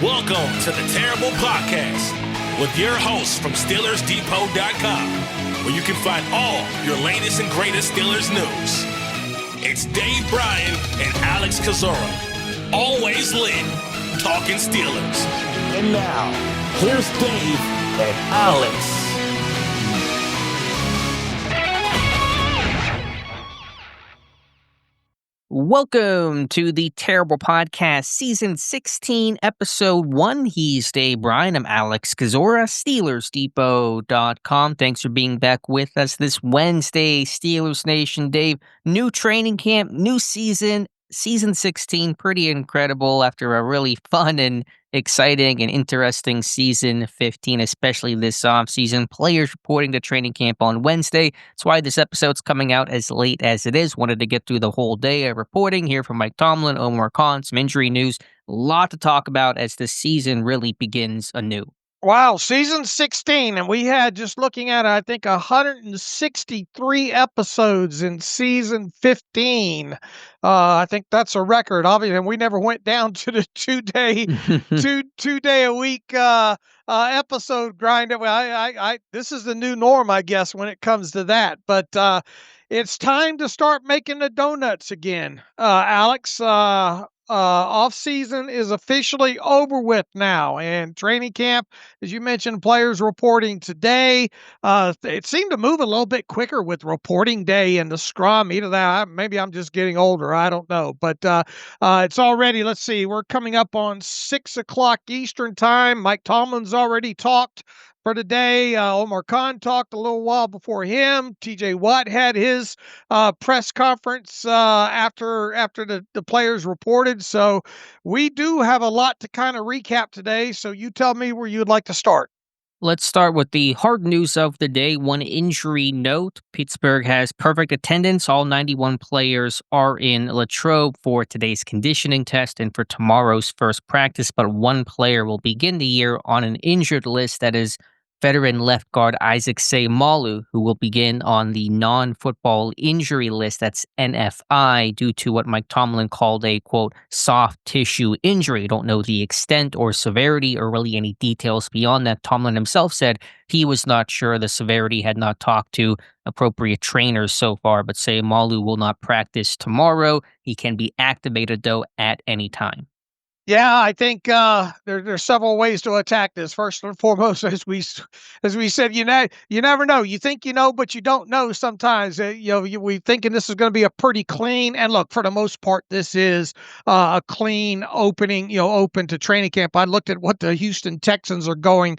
Welcome to the Terrible Podcast with your hosts from SteelersDepot.com, where you can find all your latest and greatest Steelers news. It's Dave Bryan and Alex Kozora, always lit, talking Steelers. And now, here's Dave and Alex. Welcome to the Terrible Podcast, Season 16, Episode 1. He's Dave Bryan. I'm Alex Kozora, SteelersDepot.com. Thanks for being back with us this Wednesday, Steelers Nation. Dave, new training camp, new season, Season 16, pretty incredible after a really fun and exciting and interesting Season 15, especially this offseason. Players reporting to training camp on Wednesday. That's why this episode's coming out as late as it is. Wanted to get through the whole day of reporting, hear from Mike Tomlin, Omar Khan, some injury news. A lot to talk about as the season really begins anew. Wow, season 16, and we had, just looking at it, I think 163 episodes in season 15. I think that's a record, obviously, and we never went down to the two-day a week episode grind. This is the new norm, I guess, when it comes to that. But it's time to start making the donuts again, Alex. Off season is officially over with now, and training camp, as you mentioned, players reporting today. It seemed to move a little bit quicker with reporting day and the scrum. Either that, maybe I'm just getting older. I don't know, but it's already. Let's see, we're coming up on 6:00 Eastern time. Mike Tomlin's already talked for today. Omar Khan talked a little while before him. TJ Watt had his press conference after the players reported. So we do have a lot to kind of recap today. So you tell me where you'd like to start. Let's start with the hard news of the day. One injury note. Pittsburgh has perfect attendance. All 91 players are in Latrobe for today's conditioning test and for tomorrow's first practice, but one player will begin the year on an injured list. That is veteran left guard Isaac Seumalo, who will begin on the non-football injury list, that's NFI, due to what Mike Tomlin called a, quote, soft tissue injury. Don't know the extent or severity or really any details beyond that. Tomlin himself said he was not sure. The severity, had not talked to appropriate trainers so far, but Seumalo will not practice tomorrow. He can be activated, though, at any time. Yeah, I think there's several ways to attack this. First and foremost, as we said, you never know. You think you know, but you don't know sometimes. We thinking this is going to be a pretty clean. And look, for the most part, this is a clean opening. Open to training camp. I looked at what the Houston Texans are going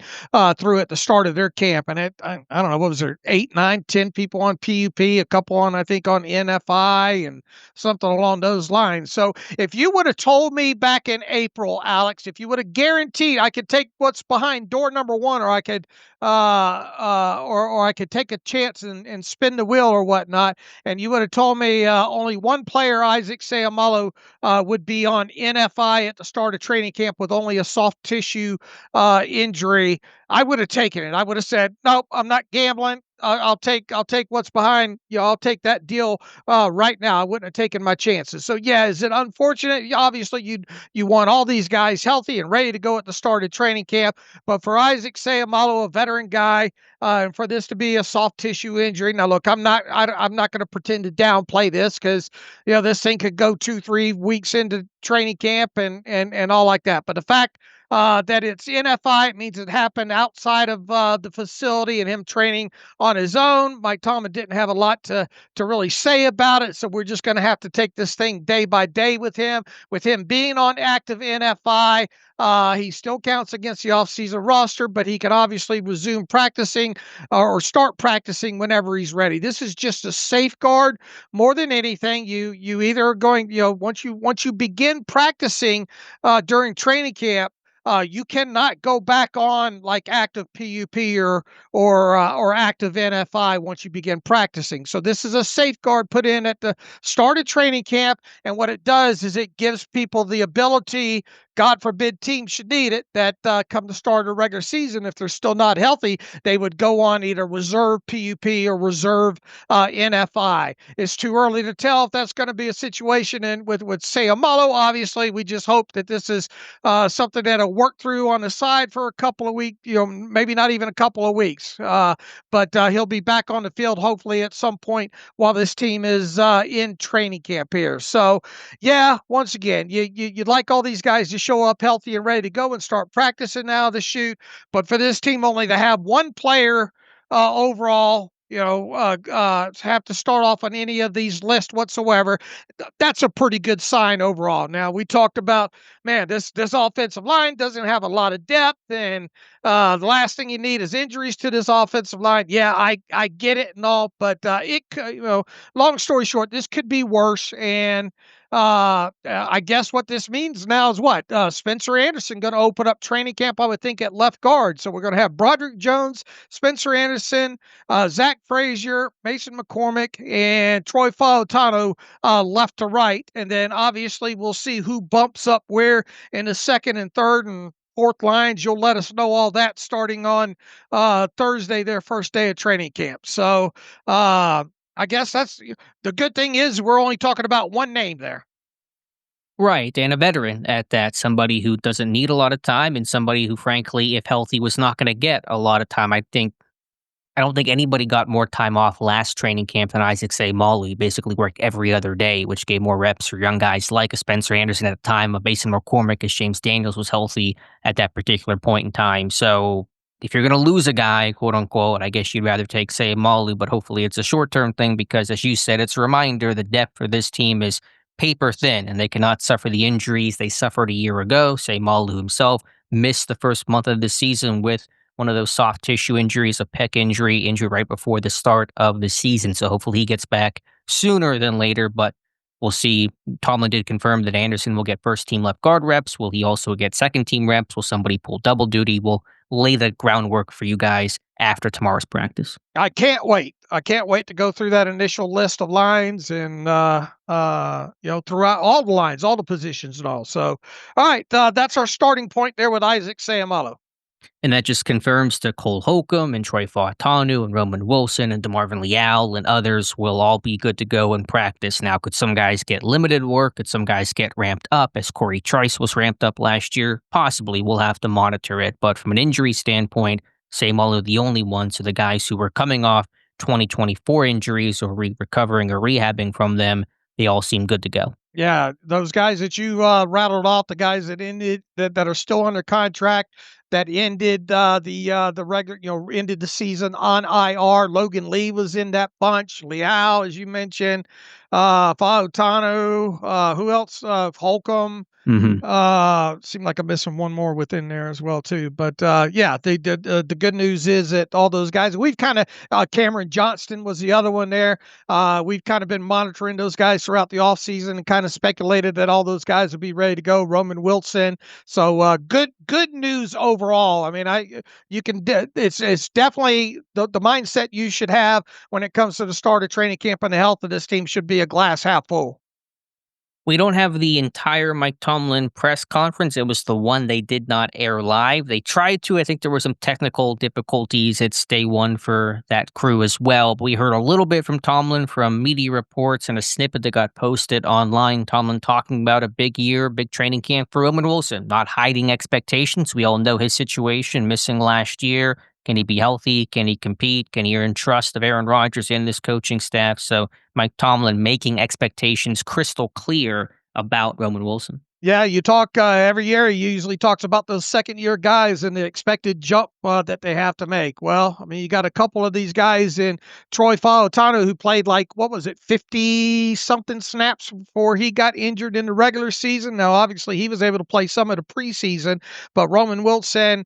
through at the start of their camp, and I don't know, what was there, 8, 9, 10 people on PUP, a couple on, I think, on NFI, and something along those lines. So if you would have told me back in April, Alex, if you would have guaranteed I could take what's behind door number one, or I could or I could take a chance and spin the wheel or whatnot, and you would have told me only one player, Isaac Seumalo, would be on NFI at the start of training camp with only a soft tissue injury, I would have taken it. I would have said, nope, I'm not gambling. I'll take what's behind. I'll take that deal right now. I wouldn't have taken my chances. So yeah, is it unfortunate? Obviously, you want all these guys healthy and ready to go at the start of training camp. But for Isaac Seumalo, a veteran guy, and for this to be a soft tissue injury. Now, look, I'm not going to pretend to downplay this, because this thing could go 2-3 weeks into training camp and all like that. But the fact that it's NFI, it means it happened outside of the facility and him training on his own. Mike Tomlin didn't have a lot to really say about it, so we're just going to have to take this thing day by day with him. With him being on active NFI, he still counts against the offseason roster, but he can obviously resume practicing or start practicing whenever he's ready. This is just a safeguard more than anything. You either are going, once you begin practicing during training camp, you cannot go back on like active PUP or active NFI once you begin practicing. So this is a safeguard put in at the start of training camp, and what it does is it gives people the ability God forbid teams should need it, that come the start of the regular season, if they're still not healthy, they would go on either reserve PUP or reserve NFI. It's too early to tell if that's going to be a situation with Seumalo. Obviously, we just hope that this is something that'll work through on the side for a couple of weeks, maybe not even a couple of weeks. But he'll be back on the field hopefully at some point while this team is in training camp here. So, yeah, once again, you'd like all these guys to show up healthy and ready to go and start practicing now to shoot. But for this team only to have one player overall, have to start off on any of these lists whatsoever, that's a pretty good sign overall. Now, we talked about, man, this offensive line doesn't have a lot of depth, and the last thing you need is injuries to this offensive line. Yeah, I get it and all, but it could, long story short, this could be worse. And I guess what this means now is what? Spencer Anderson going to open up training camp, I would think, at left guard. So we're going to have Broderick Jones, Spencer Anderson, Zach Frazier, Mason McCormick, and Troy Fautano left to right. And then obviously we'll see who bumps up where in the second and third and fourth lines. You'll let us know all that starting on Thursday, their first day of training camp. So I guess that's the good thing is we're only talking about one name there. Right, and a veteran at that, somebody who doesn't need a lot of time and somebody who, frankly, if healthy, was not going to get a lot of time. I don't think anybody got more time off last training camp than Isaac Seumalo. He basically worked every other day, which gave more reps for young guys like a Spencer Anderson at the time, a Mason McCormick as James Daniels was healthy at that particular point in time. So if you're going to lose a guy, quote unquote, I guess you'd rather take Seumalo, but hopefully it's a short-term thing because, as you said, it's a reminder the depth for this team is paper thin and they cannot suffer the injuries they suffered a year ago. Seumalo himself missed the first month of the season with one of those soft tissue injuries, a pec injury right before the start of the season. So hopefully he gets back sooner than later, but we'll see. Tomlin did confirm that Anderson will get first team left guard reps. Will he also get second team reps? Will somebody pull double duty? We'll lay the groundwork for you guys after tomorrow's practice. I can't wait. I can't wait to go through that initial list of lines and, throughout all the lines, all the positions and all. So, all right, that's our starting point there with Isaac Seumalo. And that just confirms that Cole Holcomb and Troy Fautanu and Roman Wilson and DeMarvin Leal and others will all be good to go in practice. Now, could some guys get limited work? Could some guys get ramped up as Corey Trice was ramped up last year? Possibly. We'll have to monitor it. But from an injury standpoint, Seumalo the only one. So the guys who were coming off 2024 injuries or recovering or rehabbing from them, they all seem good to go. Yeah, those guys that you rattled off, the guys that ended that are still under contract, that ended the regular, ended the season on IR. Logan Lee was in that bunch. Leal, as you mentioned, Fautanu, who else? Holcomb. Seemed like I'm missing one more within there as well too. But the good news is that all those guys we've kind of Cameron Johnston was the other one there. We've kind of been monitoring those guys throughout the offseason and kind of speculated that all those guys would be ready to go. Roman Wilson. So good news overall. I mean, it's definitely the mindset you should have when it comes to the start of training camp, and the health of this team should be a glass half full. We don't have the entire Mike Tomlin press conference. It was the one they did not air live. They tried to. I think there were some technical difficulties. It's day one for that crew as well. But we heard a little bit from Tomlin from media reports and a snippet that got posted online. Tomlin talking about a big year, big training camp for Roman Wilson, not hiding expectations. We all know his situation, missing last year. Can he be healthy? Can he compete? Can he earn trust of Aaron Rodgers and this coaching staff? So Mike Tomlin making expectations crystal clear about Roman Wilson. Yeah, you talk every year. He usually talks about those second-year guys and the expected jump that they have to make. Well, I mean, you got a couple of these guys in Troy Fautanu who played 50-something snaps before he got injured in the regular season. Now, obviously, he was able to play some of the preseason, but Roman Wilson,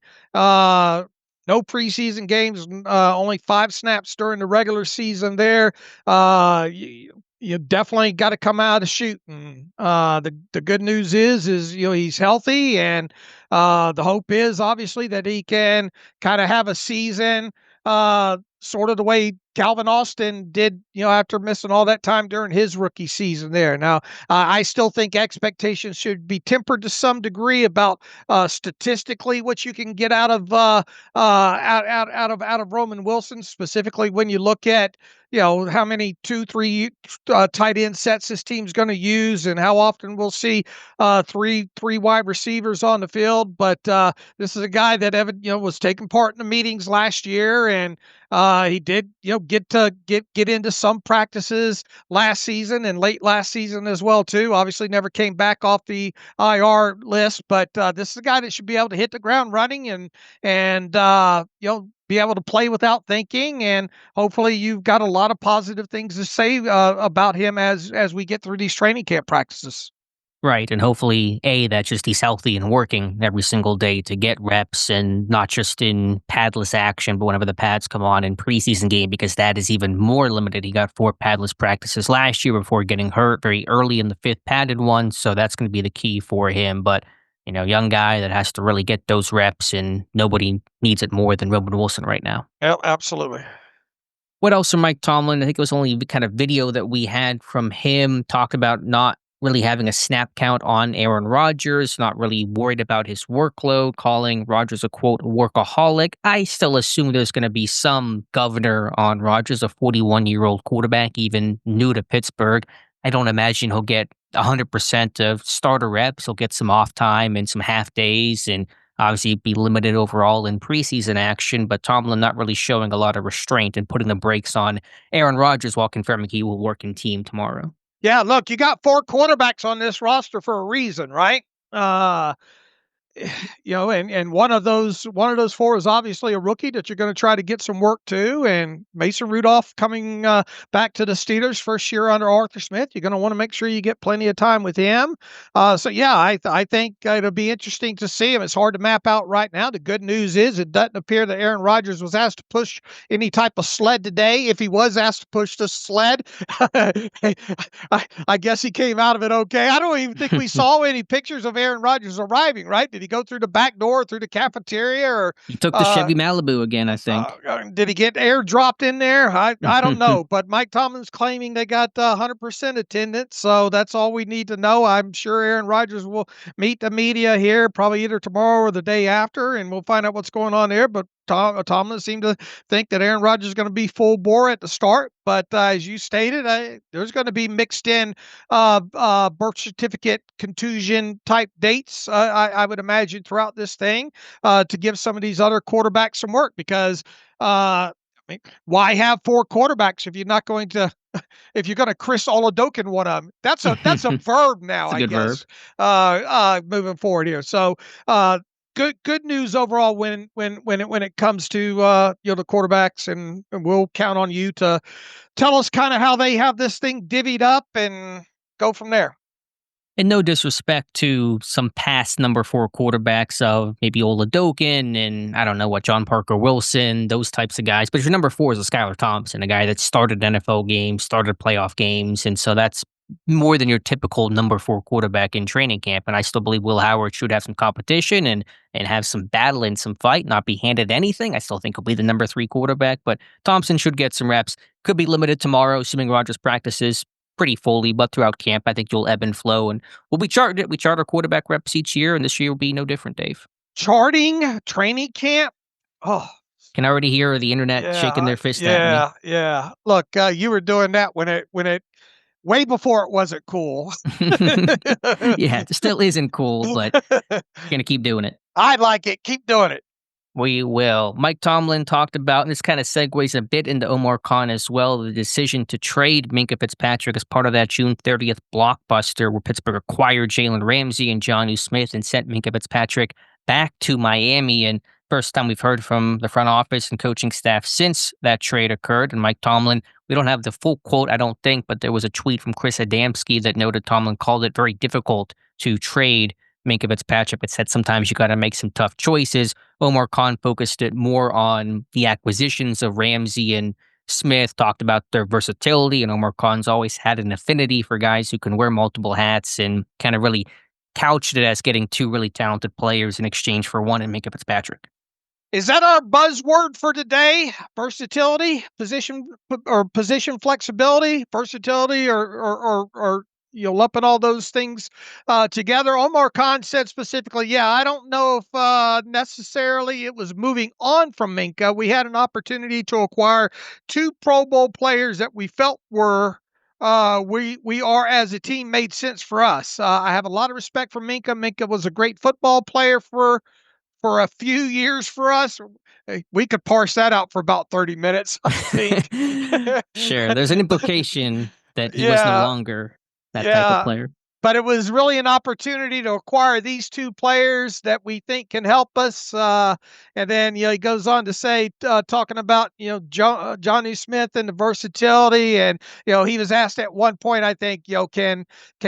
no preseason games, only 5 snaps during the regular season there. You definitely got to come out of shooting. The good news is he's healthy, and the hope is obviously that he can kind of have a season sort of the way Calvin Austin did, after missing all that time during his rookie season there. Now, I still think expectations should be tempered to some degree about statistically what you can get out of out of Roman Wilson, specifically when you look at how many 2-3 tight end sets this team's going to use, and how often we'll see three wide receivers on the field. But this is a guy that was taking part in the meetings last year, and he did get into some practices last season and late last season as well too. Obviously, never came back off the IR list, but this is a guy that should be able to hit the ground running and be able to play without thinking. And hopefully you've got a lot of positive things to say about him as we get through these training camp practices. Right, and hopefully, that just he's healthy and working every single day to get reps, and not just in padless action, but whenever the pads come on in preseason game, because that is even more limited. He got 4 padless practices last year before getting hurt very early in the 5th padded one, so that's going to be the key for him. But, young guy that has to really get those reps, and nobody needs it more than Roman Wilson right now. Yeah, absolutely. What else from Mike Tomlin? I think it was only kind of video that we had from him, talked about not really having a snap count on Aaron Rodgers, not really worried about his workload, calling Rodgers a, quote, workaholic. I still assume there's going to be some governor on Rodgers, a 41-year-old quarterback, even new to Pittsburgh. I don't imagine he'll get 100% of starter reps. He'll get some off time and some half days, and obviously be limited overall in preseason action. But Tomlin not really showing a lot of restraint and putting the brakes on Aaron Rodgers while confirming he will work in team tomorrow. Yeah, look, you got 4 quarterbacks on this roster for a reason, right? And one of those 4 is obviously a rookie that you're going to try to get some work to, and Mason Rudolph coming back to the Steelers first year under Arthur Smith. You're going to want to make sure you get plenty of time with him. So yeah, I think it'll be interesting to see him. It's hard to map out right now. The good news is it doesn't appear that Aaron Rodgers was asked to push any type of sled today. If he was asked to push the sled, I guess he came out of it okay. I don't even think we saw any pictures of Aaron Rodgers arriving, right? Did he go through the back door, through the cafeteria, or he took the Chevy Malibu again? I think. Did he get air dropped in there? I don't know, but Mike Tomlin's claiming they got 100% attendance, so that's all we need to know. I'm sure Aaron Rodgers will meet the media here probably either tomorrow or the day after, and we'll find out what's going on there. But Tomlin seemed to think that Aaron Rodgers is going to be full bore at the start, but as you stated, there's going to be mixed in birth certificate contusion type dates, I would imagine, throughout this thing to give some of these other quarterbacks some work, because why have 4 quarterbacks if you're not going to if you're going to Chris Oladokin one of them? That's a verb now, I guess. Moving forward here, so. Good news overall when it comes to the quarterbacks, and we'll count on you to tell us kind of how they have this thing divvied up and go from there. And no disrespect to some past number 4 quarterbacks of maybe Oladokin and I don't know what, John Parker Wilson, those types of guys. But your number 4 is a Skylar Thompson, a guy that started NFL games, started playoff games, and so that's more than your typical number 4 quarterback in training camp. And I still believe Will Howard should have some competition and have some battle and some fight, not be handed anything. I still think he'll be the number 3 quarterback, but Thompson should get some reps. Could be limited tomorrow, assuming Rodgers practices pretty fully, but throughout camp, I think you'll ebb and flow. And we chart our quarterback reps each year, and this year will be no different, Dave. Charting training camp? Oh. Can already hear the internet shaking their fist at me. Yeah. Look, you were doing that when it way before it wasn't cool. Yeah, it still isn't cool, but we're going to keep doing it. I like it. Keep doing it. We will. Mike Tomlin talked about, and this kind of segues a bit into Omar Khan as well, the decision to trade Minkah Fitzpatrick as part of that June 30th blockbuster where Pittsburgh acquired Jalen Ramsey and Jonnu Smith and sent Minkah Fitzpatrick back to Miami. And first time we've heard from the front office and coaching staff since that trade occurred. And Mike Tomlin, we don't have the full quote, I don't think, but there was a tweet from Chris Adamski that noted Tomlin called it very difficult to trade Minkah Fitzpatrick, but said sometimes you got to make some tough choices. Omar Khan focused it more on the acquisitions of Ramsey and Smith, talked about their versatility, and Omar Khan's always had an affinity for guys who can wear multiple hats, and kind of really couched it as getting 2 really talented players in exchange for one in Minkah Fitzpatrick. Is that our buzzword for today? Versatility, position flexibility, versatility, or lumping all those things together. Omar Khan said specifically, yeah, I don't know if necessarily it was moving on from Minkah. We had an opportunity to acquire two Pro Bowl players that we felt were we are as a team made sense for us. I have a lot of respect for Minkah. Minkah was a great football player for a few years for us. We could parse that out for about 30 minutes, I think. Sure. There's an implication that he was no Yeah, longer that type of yeah. player. But it was really an opportunity to acquire these two players that we think can help us. And then, he goes on to say, talking about, Johnny Smith and the versatility. And, he was asked at one point, I think, can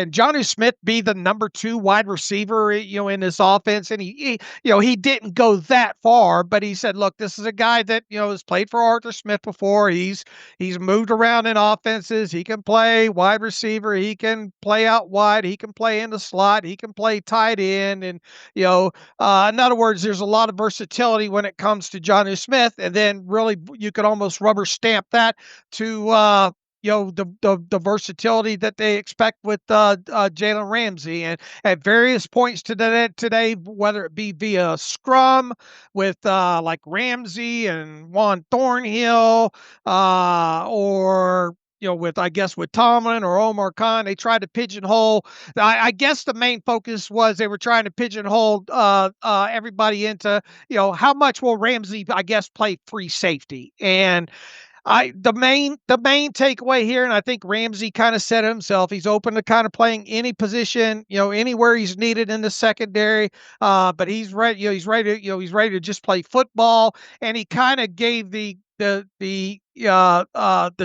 Johnny Smith be the number 2 wide receiver, in this offense? And he didn't go that far, but he said, look, this is a guy that, has played for Arthur Smith before. He's moved around in offenses. He can play wide receiver. He can play out wide. He can play in the slot. He can play tight end. And, in other words, there's a lot of versatility when it comes to Johnny Smith. And then really you could almost rubber stamp that to, the versatility that they expect with Jalen Ramsey. And at various points today, whether it be via scrum with like Ramsey and Juan Thornhill, or with Tomlin or Omar Khan, they tried to pigeonhole. I guess the main focus was they were trying to pigeonhole everybody into, how much will Ramsey, I guess, play free safety. And the main takeaway here, and I think Ramsey kind of said it himself, he's open to kind of playing any position, anywhere he's needed in the secondary. But he's ready, he's ready to just play football. And he kind of gave the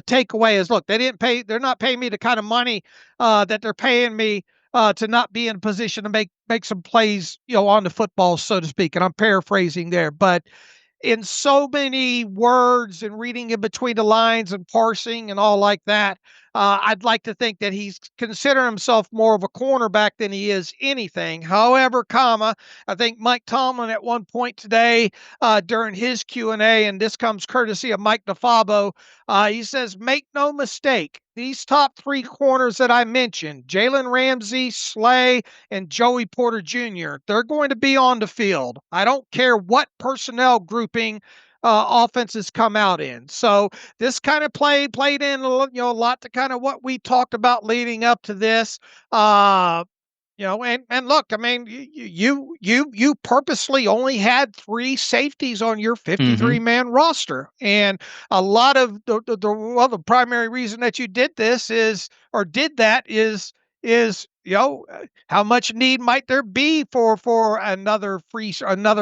takeaway is, look, they're not paying me the kind of money that they're paying me to not be in a position to make some plays, on the football, so to speak. And I'm paraphrasing there, but in so many words and reading in between the lines and parsing and all like that, I'd like to think that he's considering himself more of a cornerback than he is anything. However, I think Mike Tomlin at one point today during his Q&A, and this comes courtesy of Mike DeFabo, he says, make no mistake, these top 3 corners that I mentioned, Jalen Ramsey, Slay, and Joey Porter Jr., they're going to be on the field. I don't care what personnel grouping offenses come out in. So this kind of played in a lot to kind of what we talked about leading up to this. And look, I mean, you purposely only had 3 safeties on your 53-man roster, and a lot of the primary reason that you did that is how much need might there be for another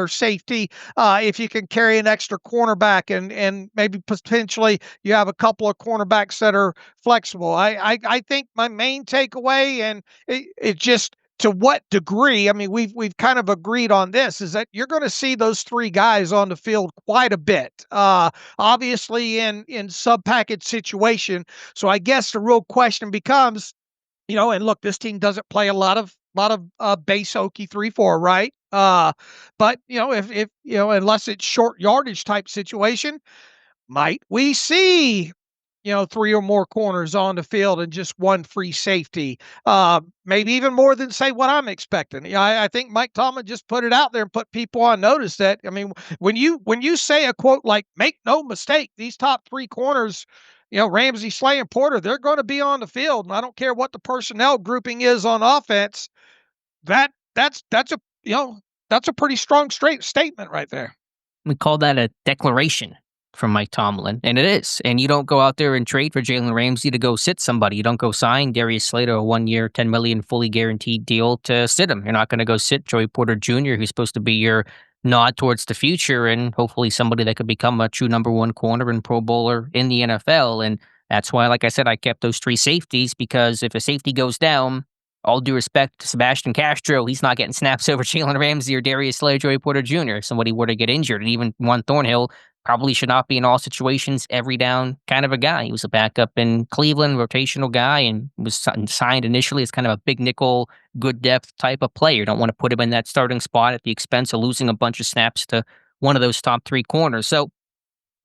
safety if you can carry an extra cornerback and maybe potentially you have a couple of cornerbacks that are flexible. I think my main takeaway, and it just, to what degree, I mean, we've kind of agreed on this, is that you're going to see those 3 guys on the field quite a bit, obviously in sub-package situation. So I guess the real question becomes, and look, this team doesn't play a lot of base hokey 3-4, right? But if unless it's short yardage type situation, might we see 3 or more corners on the field and just 1 free safety? Maybe even more than, say, what I'm expecting. I think Mike Tomlin just put it out there and put people on notice that, I mean, when you say a quote like, make no mistake, these top 3 corners, Ramsey, Slay, and Porter, they're going to be on the field. And I don't care what the personnel grouping is on offense. That's a pretty strong statement right there. We call that a declaration from Mike Tomlin, and it is. And you don't go out there and trade for Jalen Ramsey to go sit somebody. You don't go sign Darius Slay to a 1-year, $10 million fully guaranteed deal to sit him. You're not going to go sit Joey Porter Jr., who's supposed to be your nod towards the future and hopefully somebody that could become a true number 1 corner and Pro Bowler in the NFL. And that's why, like I said, I kept those 3 safeties, because if a safety goes down, all due respect to Sebastian Castro, he's not getting snaps over Jalen Ramsey or Darius Slay, Joey Porter Jr. If somebody were to get injured, and even Juan Thornhill probably should not be in all situations every down kind of a guy. He was a backup in Cleveland, rotational guy, and was signed initially as kind of a big nickel, good depth type of player. You don't want to put him in that starting spot at the expense of losing a bunch of snaps to one of those top 3 corners. So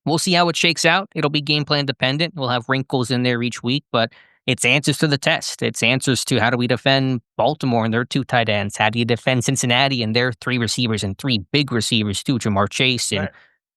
we'll see how it shakes out. It'll be game plan dependent. We'll have wrinkles in there each week, but it's answers to the test. It's answers to how do we defend Baltimore and their 2 tight ends? How do you defend Cincinnati and their 3 receivers and 3 big receivers too? Jamar Chase and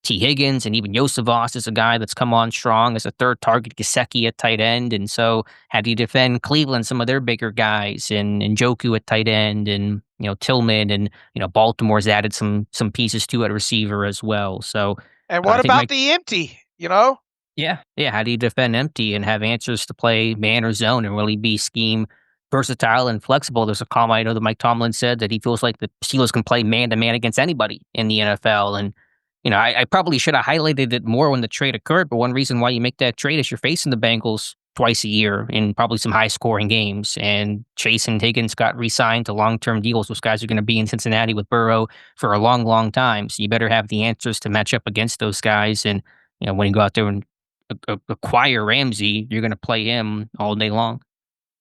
T. Higgins, and even Yosevas is a guy that's come on strong as a third target, Gesicki at tight end. And so how do you defend Cleveland, some of their bigger guys, and Njoku at tight end, and Tillman, and Baltimore's added some pieces too at receiver as well. So and what about the empty, Yeah. How do you defend empty and have answers to play man or zone and really be scheme versatile and flexible? There's a comment I know that Mike Tomlin said that he feels like the Steelers can play man to man against anybody in the NFL. And I probably should have highlighted it more when the trade occurred, but one reason why you make that trade is you're facing the Bengals twice a year in probably some high scoring games. And Chase and Higgins got re-signed to long-term deals. Those guys are going to be in Cincinnati with Burrow for a long, long time. So you better have the answers to match up against those guys. And, when you go out there and acquire Ramsey, you're going to play him all day long.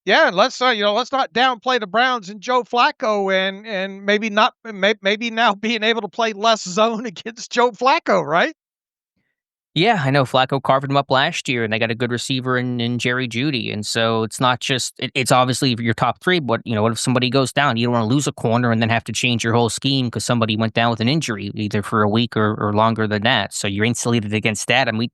Yeah, and let's not downplay the Browns and Joe Flacco, and maybe now being able to play less zone against Joe Flacco, right? Yeah, I know Flacco carved him up last year, and they got a good receiver in Jerry Jeudy. And so it's not just it's obviously your top 3, but what if somebody goes down? You don't want to lose a corner and then have to change your whole scheme because somebody went down with an injury, either for a week or longer than that. So you're insulated against that. And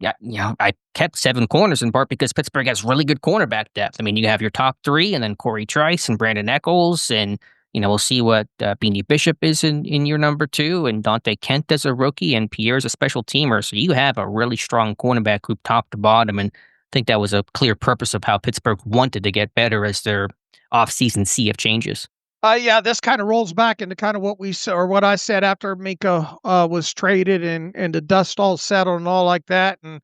I kept 7 corners in part because Pittsburgh has really good cornerback depth. I mean, you have your top 3, and then Corey Trice and Brandon Echols, and we'll see what Beanie Bishop is in your number 2, and Dante Kent as a rookie, and Pierre's a special teamer. So you have a really strong cornerback group top to bottom, and I think that was a clear purpose of how Pittsburgh wanted to get better as their offseason sea of changes. Yeah, this kind of rolls back into kind of what we said, or what I said after Minkah was traded and the dust all settled and all like that. And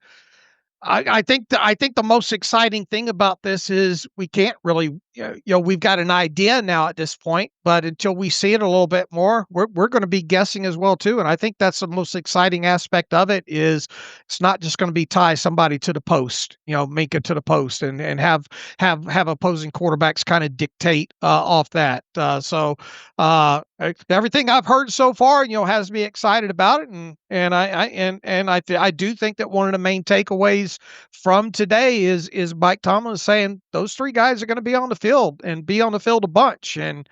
I think the most exciting thing about this is we can't really, we've got an idea now at this point, but until we see it a little bit more, we're going to be guessing as well too. And I think that's the most exciting aspect of it is it's not just going to be tie somebody to the post, Minkah to the post, and have opposing quarterbacks kind of dictate off that. So everything I've heard so far, has me excited about it, and I do think that one of the main takeaways from today is Mike Tomlin saying those 3 guys are going to be on the field and be on the field a bunch, and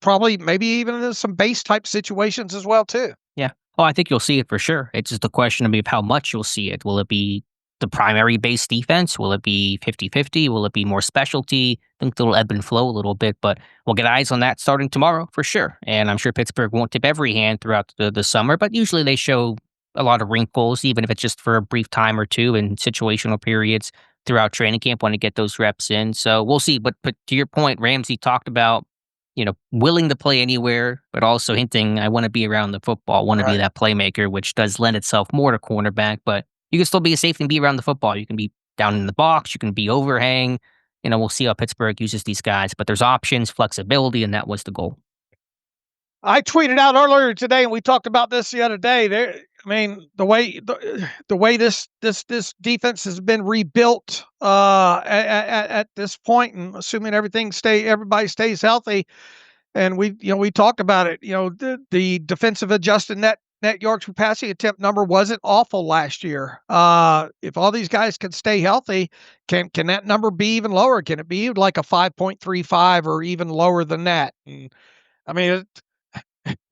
probably maybe even in some base type situations as well too. Yeah. Oh, I think you'll see it for sure. It's just a question of how much you'll see it. Will it be the primary base defense? Will it be 50-50? Will it be more specialty? I think it'll ebb and flow a little bit, but we'll get eyes on that starting tomorrow for sure. And I'm sure Pittsburgh won't tip every hand throughout the summer, but usually they show a lot of wrinkles, even if it's just for a brief time or two in situational periods throughout training camp when to get those reps in. So we'll see. But to your point, Ramsey talked about, willing to play anywhere, but also hinting, I want to be around the football, want to be that playmaker, which does lend itself more to cornerback, but you can still be a safety and be around the football. You can be down in the box. You can be overhang. We'll see how Pittsburgh uses these guys, but there's options, flexibility, and that was the goal. I tweeted out earlier today, and we talked about this the other day. The way this defense has been rebuilt at this point, and assuming everybody stays healthy, and we talked about it. The defensive adjusted net yards per passing attempt number wasn't awful last year. If all these guys can stay healthy, can that number be even lower? Can it be like a 5.35 or even lower than that? And I mean,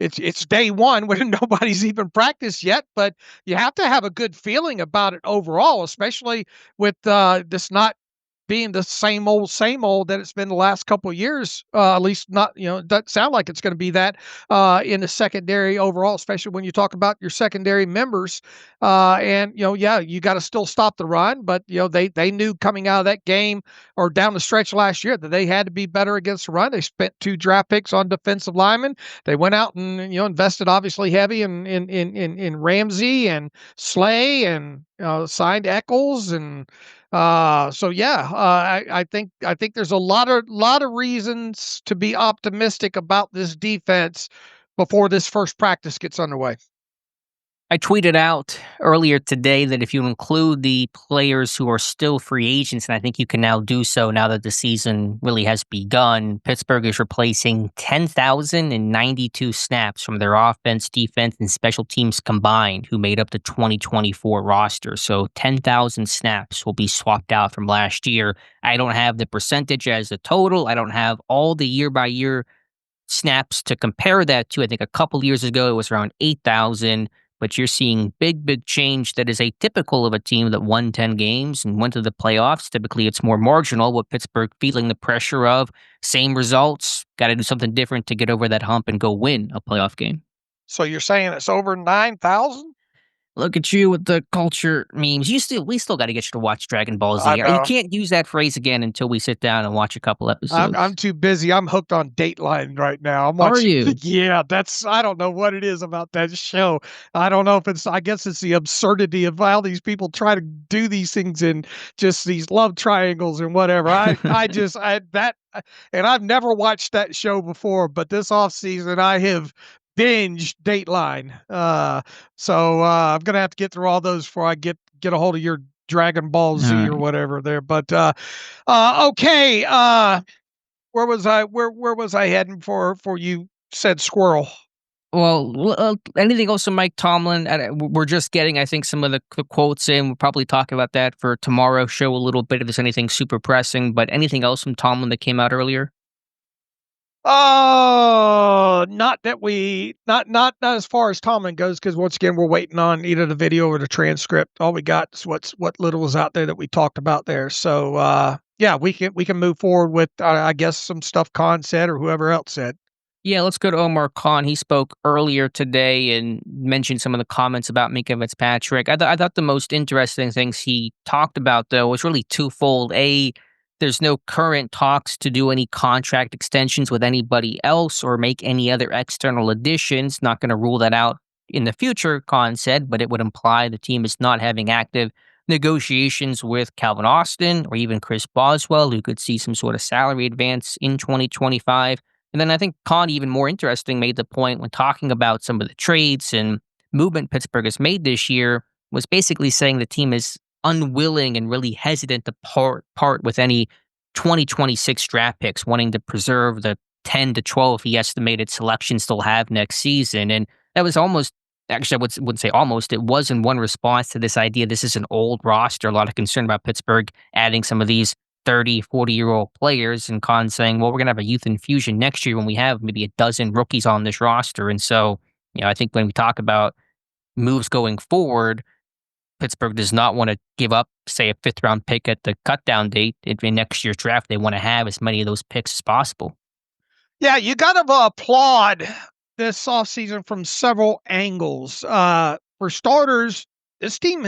it's day one when nobody's even practiced yet, but you have to have a good feeling about it overall, especially with this not being the same old that it's been the last couple of years. At least not, doesn't sound like it's going to be that in the secondary overall, especially when you talk about your secondary members. And you got to still stop the run, but they knew coming out of that game or down the stretch last year that they had to be better against the run. They spent 2 draft picks on defensive linemen. They went out and invested obviously heavy in Ramsey and Slay, and signed Echols, and I think there's a lot of reasons to be optimistic about this defense before this first practice gets underway. I tweeted out earlier today that if you include the players who are still free agents, and I think you can now do so now that the season really has begun, Pittsburgh is replacing 10,092 snaps from their offense, defense, and special teams combined, who made up the 2024 roster. So 10,000 snaps will be swapped out from last year. I don't have the percentage as a total. I don't have all the year by year snaps to compare that to. I think a couple years ago it was around 8,000, but you're seeing big change that is atypical of a team that won 10 games and went to the playoffs. Typically it's more marginal, with Pittsburgh feeling the pressure of same results, got to do something different to get over that hump and go win a playoff game. So you're saying it's over 9,000? Look at you with the culture memes. We still got to get you to watch Dragon Ball Z. I You know. can't use that phrase again until we sit down and watch a couple episodes. I'm too busy. I'm hooked on Dateline right now. I'm Are watching. you? Yeah, I don't know what it is about that show. I don't know if I guess it's the absurdity of how these people try to do these things and just these love triangles and whatever. And I've never watched that show before, but this off season I have binged Dateline. So I'm gonna have to get through all those before I get a hold of your Dragon Ball Z All or right. whatever there. But okay. Where was I? Where was I heading for you said squirrel? Well, anything else from Mike Tomlin? We're just getting, I think, some of the quotes in. We'll probably talk about that for tomorrow's show a little bit if there's anything super pressing. But anything else from Tomlin that came out earlier? Oh, not as far as Tomlin goes, because once again we're waiting on either the video or the transcript. All we got is what little was out there that we talked about there. So yeah, we can move forward with I guess some stuff Khan said or whoever else said. Yeah, let's go to Omar Khan. He spoke earlier today and mentioned some of the comments about Minkah Fitzpatrick. I thought the most interesting things he talked about, though, was really twofold. A, there's no current talks to do any contract extensions with anybody else or make any other external additions. Not going to rule that out in the future, Khan said, but it would imply the team is not having active negotiations with Calvin Austin or even Chris Boswell, who could see some sort of salary advance in 2025. And then I think Khan, even more interesting, made the point when talking about some of the trades and movement Pittsburgh has made this year, was basically saying the team is unwilling and really hesitant to part with any 2026 draft picks, wanting to preserve the 10 to 12 he estimated selections they'll have next season. And that was almost, actually, I wouldn't say almost, it was in one response to this idea this is an old roster, a lot of concern about Pittsburgh adding some of these 30, 40-year-old players, and Khan saying, well, we're going to have a youth infusion next year when we have maybe a dozen rookies on this roster. And so, I think when we talk about moves going forward, Pittsburgh does not want to give up, say, a fifth-round pick at the cutdown date. In next year's draft, they want to have as many of those picks as possible. Yeah, you got to applaud this offseason from several angles. For starters, this team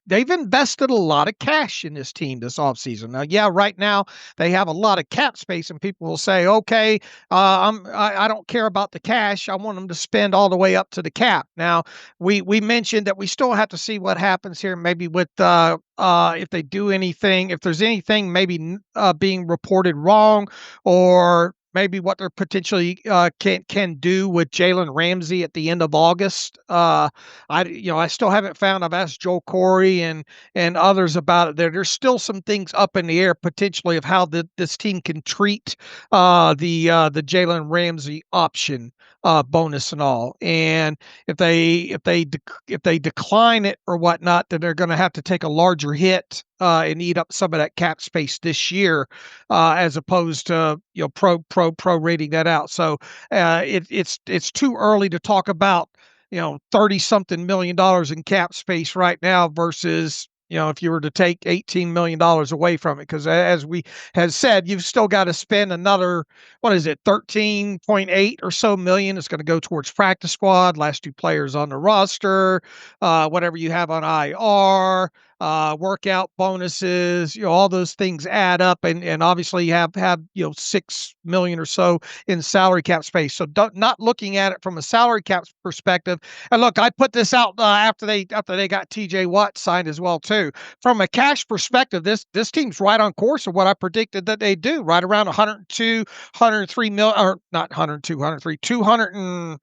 they've invested a lot of cash in this team this offseason. Now, yeah, right now they have a lot of cap space, and people will say, okay, I don't care about the cash. I want them to spend all the way up to the cap. Now, we mentioned that we still have to see what happens here, maybe with if they do anything, if there's anything maybe being reported wrong, or maybe what they're potentially can do with Jalen Ramsey at the end of August. I still haven't found. I've asked Joel Corey and others about it. There's still some things up in the air potentially of how this team can treat the Jalen Ramsey option bonus and all. And if they decline it or whatnot, then they're going to have to take a larger hit and eat up some of that cap space this year, as opposed to prorating that out. So it's too early to talk about 30-something million in cap space right now versus if you were to take $18 million away from it, because as we have said, you've still got to spend another, 13.8 or so million. It's going to go towards practice squad, last two players on the roster, whatever you have on IR, workout bonuses, all those things add up, and obviously you have 6 million or so in salary cap space. So not looking at it from a salary cap perspective. And look, I put this out after they got TJ Watt signed as well too. From a cash perspective, this team's right on course of what I predicted that they do, right around 102, 103 million, or not 102, 103, 200 and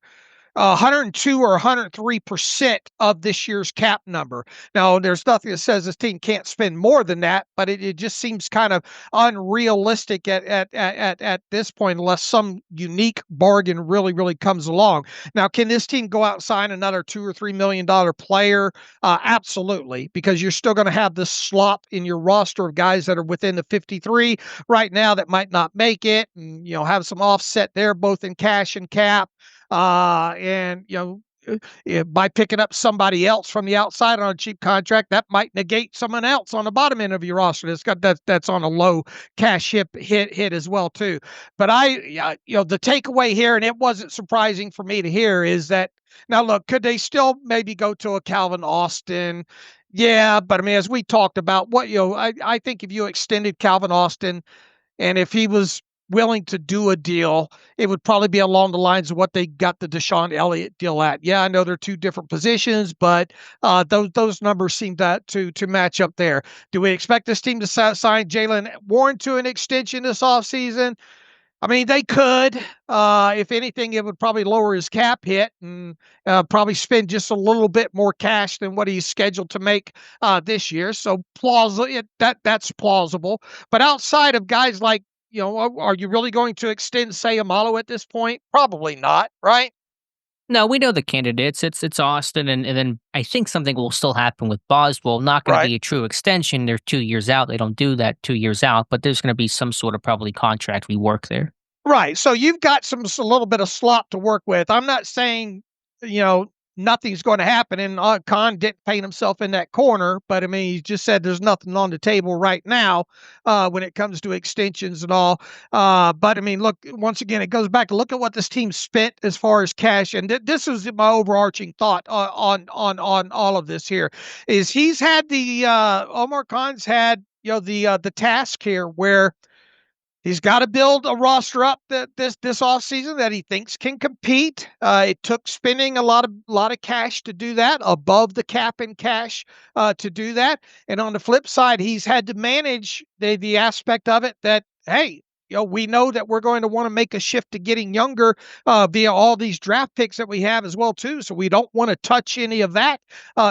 102 or 103% of this year's cap number. Now, there's nothing that says this team can't spend more than that, but it just seems kind of unrealistic at this point, unless some unique bargain really comes along. Now, can this team go out and sign another $2 or $3 million player? Absolutely, because you're still going to have this slop in your roster of guys that are within the 53 right now that might not make it, and have some offset there, both in cash and cap. And by picking up somebody else from the outside on a cheap contract, that might negate someone else on the bottom end of your roster that's on a low cash hit as well too. But the takeaway here, and it wasn't surprising for me to hear, is that now look, could they still maybe go to a Calvin Austin? Yeah, but I mean, as we talked about, I think if you extended Calvin Austin, and if he was willing to do a deal, it would probably be along the lines of what they got the Deshaun Elliott deal at. Yeah, I know they're two different positions, but those numbers seem to match up there. Do we expect this team to sign Jalen Warren to an extension this offseason? I mean, they could. If anything, it would probably lower his cap hit and probably spend just a little bit more cash than what he's scheduled to make this year. So that's plausible. But outside of guys like, are you really going to extend Seumalo at this point? Probably not, right? No, we know the candidates. It's Austin, and then I think something will still happen with Boswell. Not going to be a true extension. They're 2 years out. They don't do that 2 years out, but there's going to be some sort of probably contract rework there. Right. So you've got a little bit of slop to work with. I'm not saying, nothing's going to happen, and Khan didn't paint himself in that corner, but I mean, he just said there's nothing on the table right now when it comes to extensions and all. But I mean, look, once again, it goes back to look at what this team spent as far as cash, and this was my overarching thought on all of this here. Is he's had Omar Khan's had the task here where he's got to build a roster up this offseason that he thinks can compete. It took spending a lot of cash to do that, above the cap in cash to do that. And on the flip side, he's had to manage the aspect of it that, hey, we know that we're going to want to make a shift to getting younger via all these draft picks that we have as well too. So we don't want to touch any of that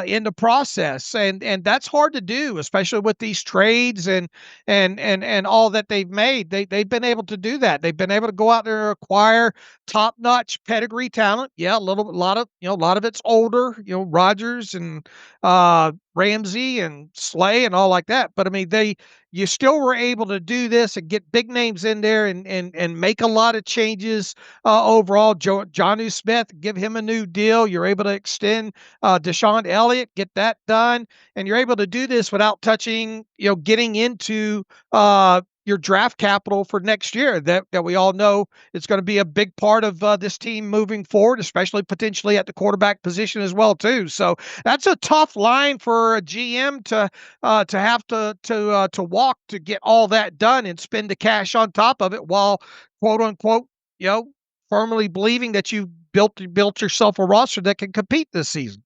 in the process, and that's hard to do, especially with these trades and all that they've made. They've been able to do that. They've been able to go out there and acquire top-notch pedigree talent. Yeah, a lot of it's older. Rodgers and Ramsey and Slay and all like that. But I mean, you still were able to do this and get big names in there and make a lot of changes overall. Jonnu Smith, give him a new deal. You're able to extend Deshaun Elliott, get that done, and you're able to do this without touching, getting into your draft capital for next year that we all know it's going to be a big part of this team moving forward, especially potentially at the quarterback position as well too. So that's a tough line for a GM to have to walk to get all that done and spend the cash on top of it while, quote unquote, firmly believing that you built yourself a roster that can compete this season.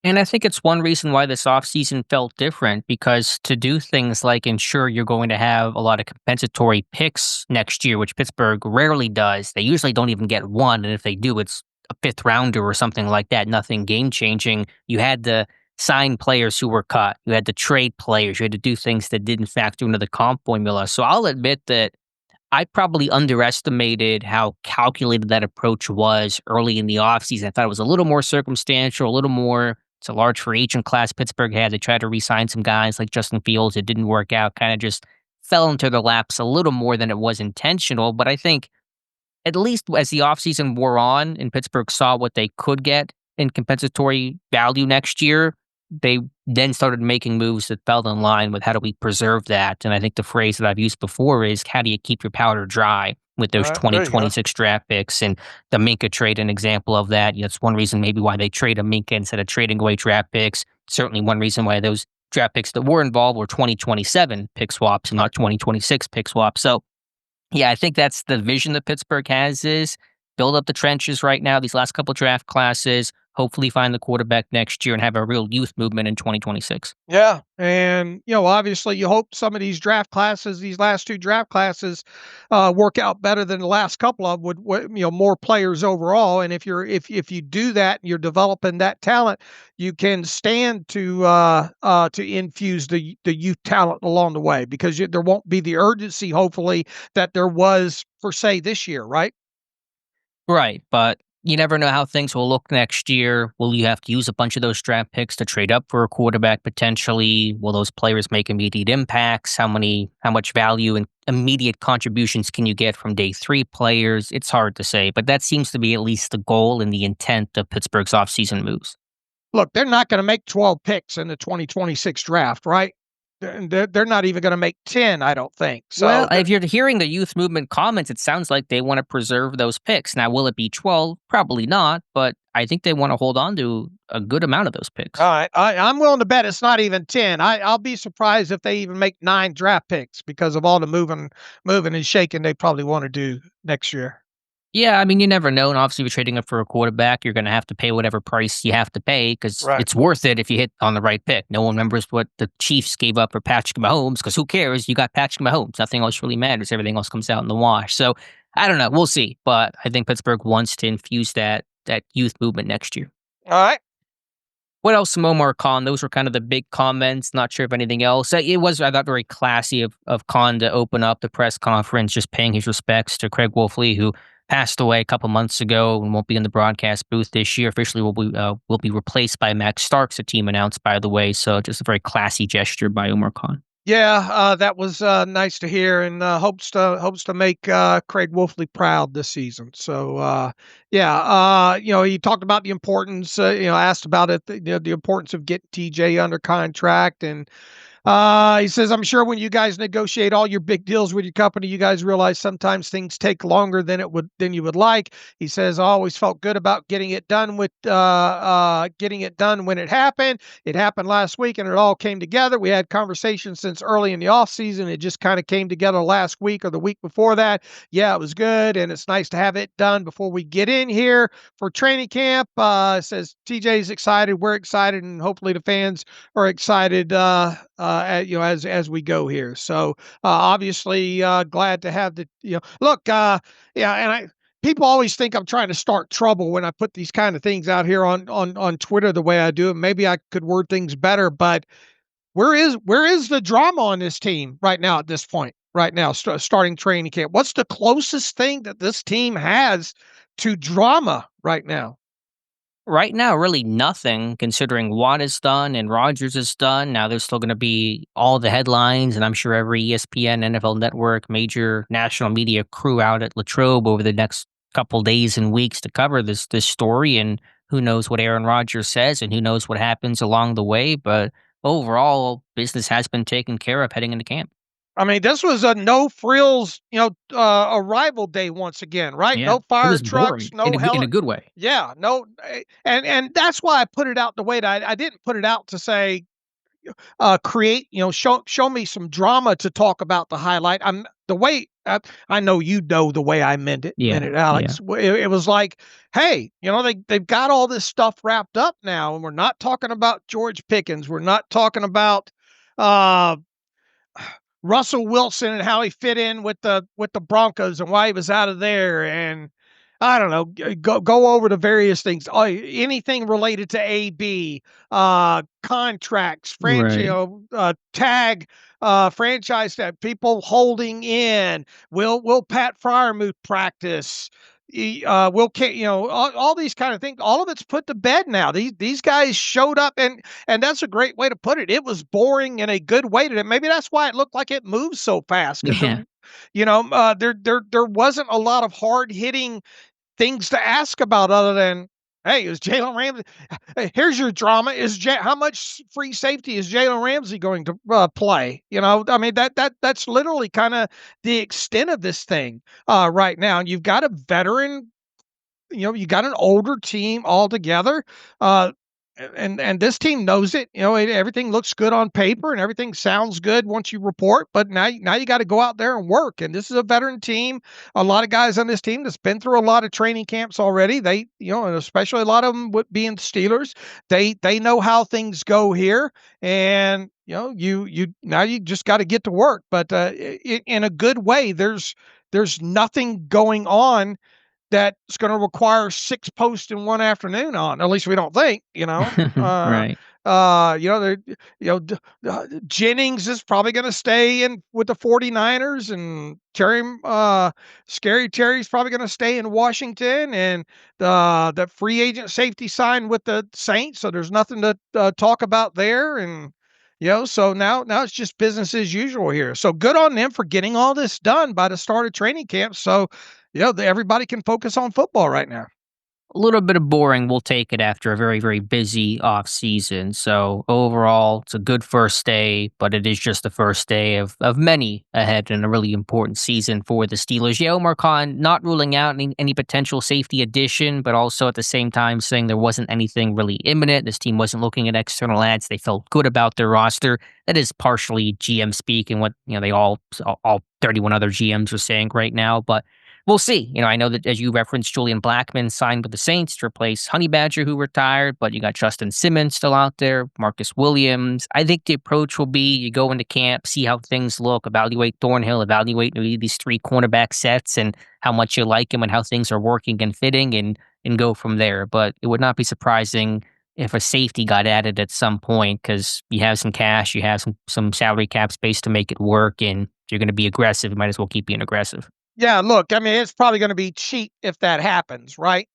And I think it's one reason why this offseason felt different, because to do things like ensure you're going to have a lot of compensatory picks next year, which Pittsburgh rarely does. They usually don't even get one, and if they do, it's a fifth rounder or something like that, nothing game-changing. You had to sign players who were cut. You had to trade players. You had to do things that didn't factor into the comp formula. So I'll admit that I probably underestimated how calculated that approach was early in the offseason. I thought it was a little more circumstantial, a little more. It's a large free agent class Pittsburgh had. They tried to re-sign some guys like Justin Fields. It didn't work out. Kind of just fell into their laps a little more than it was intentional. But I think at least as the offseason wore on and Pittsburgh saw what they could get in compensatory value next year, they then started making moves that fell in line with how do we preserve that. And I think the phrase that I've used before is how do you keep your powder dry with those 2026 draft picks, and the Minkah trade an example of that. That's one reason maybe why they trade a Minkah instead of trading away draft picks. Certainly one reason why those draft picks that were involved were 2027 pick swaps and not 2026 pick swaps. So yeah, I think that's the vision that Pittsburgh has, is build up the trenches right now, these last couple draft classes, hopefully find the quarterback next year and have a real youth movement in 2026. Yeah, and obviously, you hope some of these draft classes, these last two draft classes, work out better than the last couple of more players overall. And if you do that, and you're developing that talent, you can stand to infuse the youth talent along the way, because there won't be the urgency, hopefully, that there was for, say, this year, right? Right, but you never know how things will look next year. Will you have to use a bunch of those draft picks to trade up for a quarterback potentially? Will those players make immediate impacts? How much value and immediate contributions can you get from day 3 players? It's hard to say, but that seems to be at least the goal and the intent of Pittsburgh's offseason moves. Look, they're not going to make 12 picks in the 2026 draft, right? They're not even going to make 10, I don't think. So, well, if you're hearing the youth movement comments, it sounds like they want to preserve those picks. Now, will it be 12? Probably not, but I think they want to hold on to a good amount of those picks. all right, I'm willing to bet it's not even 10. I'll be surprised if they even make 9 draft picks, because of all the moving and shaking they probably want to do next year. Yeah, I mean, you never know. And obviously, if you're trading up for a quarterback, you're going to have to pay whatever price you have to pay, because Right. it's worth it if you hit on the right pick. No one remembers what the Chiefs gave up for Patrick Mahomes, because who cares? You got Patrick Mahomes. Nothing else really matters. Everything else comes out in the wash. So I don't know. We'll see. But I think Pittsburgh wants to infuse that youth movement next year. All right. What else from Omar Khan? Those were kind of the big comments. Not sure if anything else. It was, I thought, very classy of Khan to open up the press conference, just paying his respects to Craig Wolfley, who passed away a couple months ago and won't be in the broadcast booth this year. Officially will be replaced by Max Starks, a team announced, by the way. So just a very classy gesture by Omar Khan. Yeah, that was nice to hear, and hopes to make Craig Wolfley proud this season. So he talked about the importance. Asked about it, the importance of getting TJ under contract, and he says, I'm sure when you guys negotiate all your big deals with your company, you guys realize sometimes things take longer than you would like. He says, I always felt good about getting it done when it happened. It happened last week, and it all came together. We had conversations since early in the off season. It just kind of came together last week or the week before that. Yeah, it was good, and it's nice to have it done before we get in here for training camp. Says TJ's excited, we're excited, and hopefully the fans are excited. As we go here. So obviously glad to have people always think I'm trying to start trouble when I put these kind of things out here on Twitter the way I do. Maybe I could word things better, but where is the drama on this team right now at this point? Right now, starting training camp. What's the closest thing that this team has to drama right now? Right now, really nothing, considering Watt is done and Rodgers is done. Now there's still going to be all the headlines, and I'm sure every ESPN, NFL Network, major national media crew out at Latrobe over the next couple days and weeks to cover this story. And who knows what Aaron Rodgers says, and who knows what happens along the way. But overall, business has been taken care of heading into camp. I mean, this was a no frills, arrival day once again, right? Yeah, No it fire was trucks, boring, in a good way. Yeah, no, and that's why I put it out the way that I didn't put it out to say, create, show me some drama to talk about the highlight. I'm the way I know the way I meant it, Alex. Yeah. It was like, hey, they've got all this stuff wrapped up now, and we're not talking about George Pickens. We're not talking about Russell Wilson and how he fit in with the Broncos and why he was out of there, and I don't know, go over the various things, anything related to AB, contracts, tag, franchise tag, people holding in. Will Pat Fryermuth practice? All these kind of things, all of it's put to bed now. These guys showed up, and that's a great way to put it. It was boring in a good way to maybe that's why it looked like it moved so fast. Yeah. There wasn't a lot of hard hitting things to ask about other than, hey, is Jalen Ramsey? Here's your drama: how much free safety is Jalen Ramsey going to play? I mean that's literally kind of the extent of this thing right now. And you've got a veteran, you got an older team all together. and this team knows it. Everything looks good on paper and everything sounds good once you report. But now you got to go out there and work. And this is a veteran team. A lot of guys on this team that's been through a lot of training camps already. They, and especially a lot of them being Steelers, they know how things go here. And you now you just got to get to work. But in a good way, there's nothing going on that's going to require 6 posts in one afternoon on. At least we don't think, Right. Jennings is probably going to stay in with the 49ers, and Scary Terry's probably going to stay in Washington, and the free agent safety signed with the Saints. So there's nothing to talk about there. And, so now it's just business as usual here. So good on them for getting all this done by the start of training camp. So, everybody can focus on football right now. A little bit of boring, we'll take it after a very, very busy off season. So overall, it's a good first day, but it is just the first day of many ahead in a really important season for the Steelers. Yeah, Omar Khan not ruling out any potential safety addition, but also at the same time saying there wasn't anything really imminent. This team wasn't looking at external ads. They felt good about their roster. That is partially GM speak and what they all 31 other GMs are saying right now, but we'll see. I know that as you referenced, Julian Blackmon signed with the Saints to replace Honey Badger, who retired, but you got Justin Simmons still out there, Marcus Williams. I think the approach will be you go into camp, see how things look, evaluate Thornhill, evaluate these 3 cornerback sets and how much you like them and how things are working and fitting and go from there. But it would not be surprising if a safety got added at some point because you have some cash, you have some salary cap space to make it work, and if you're going to be aggressive, you might as well keep being aggressive. Yeah, look, I mean, it's probably going to be cheap if that happens, right?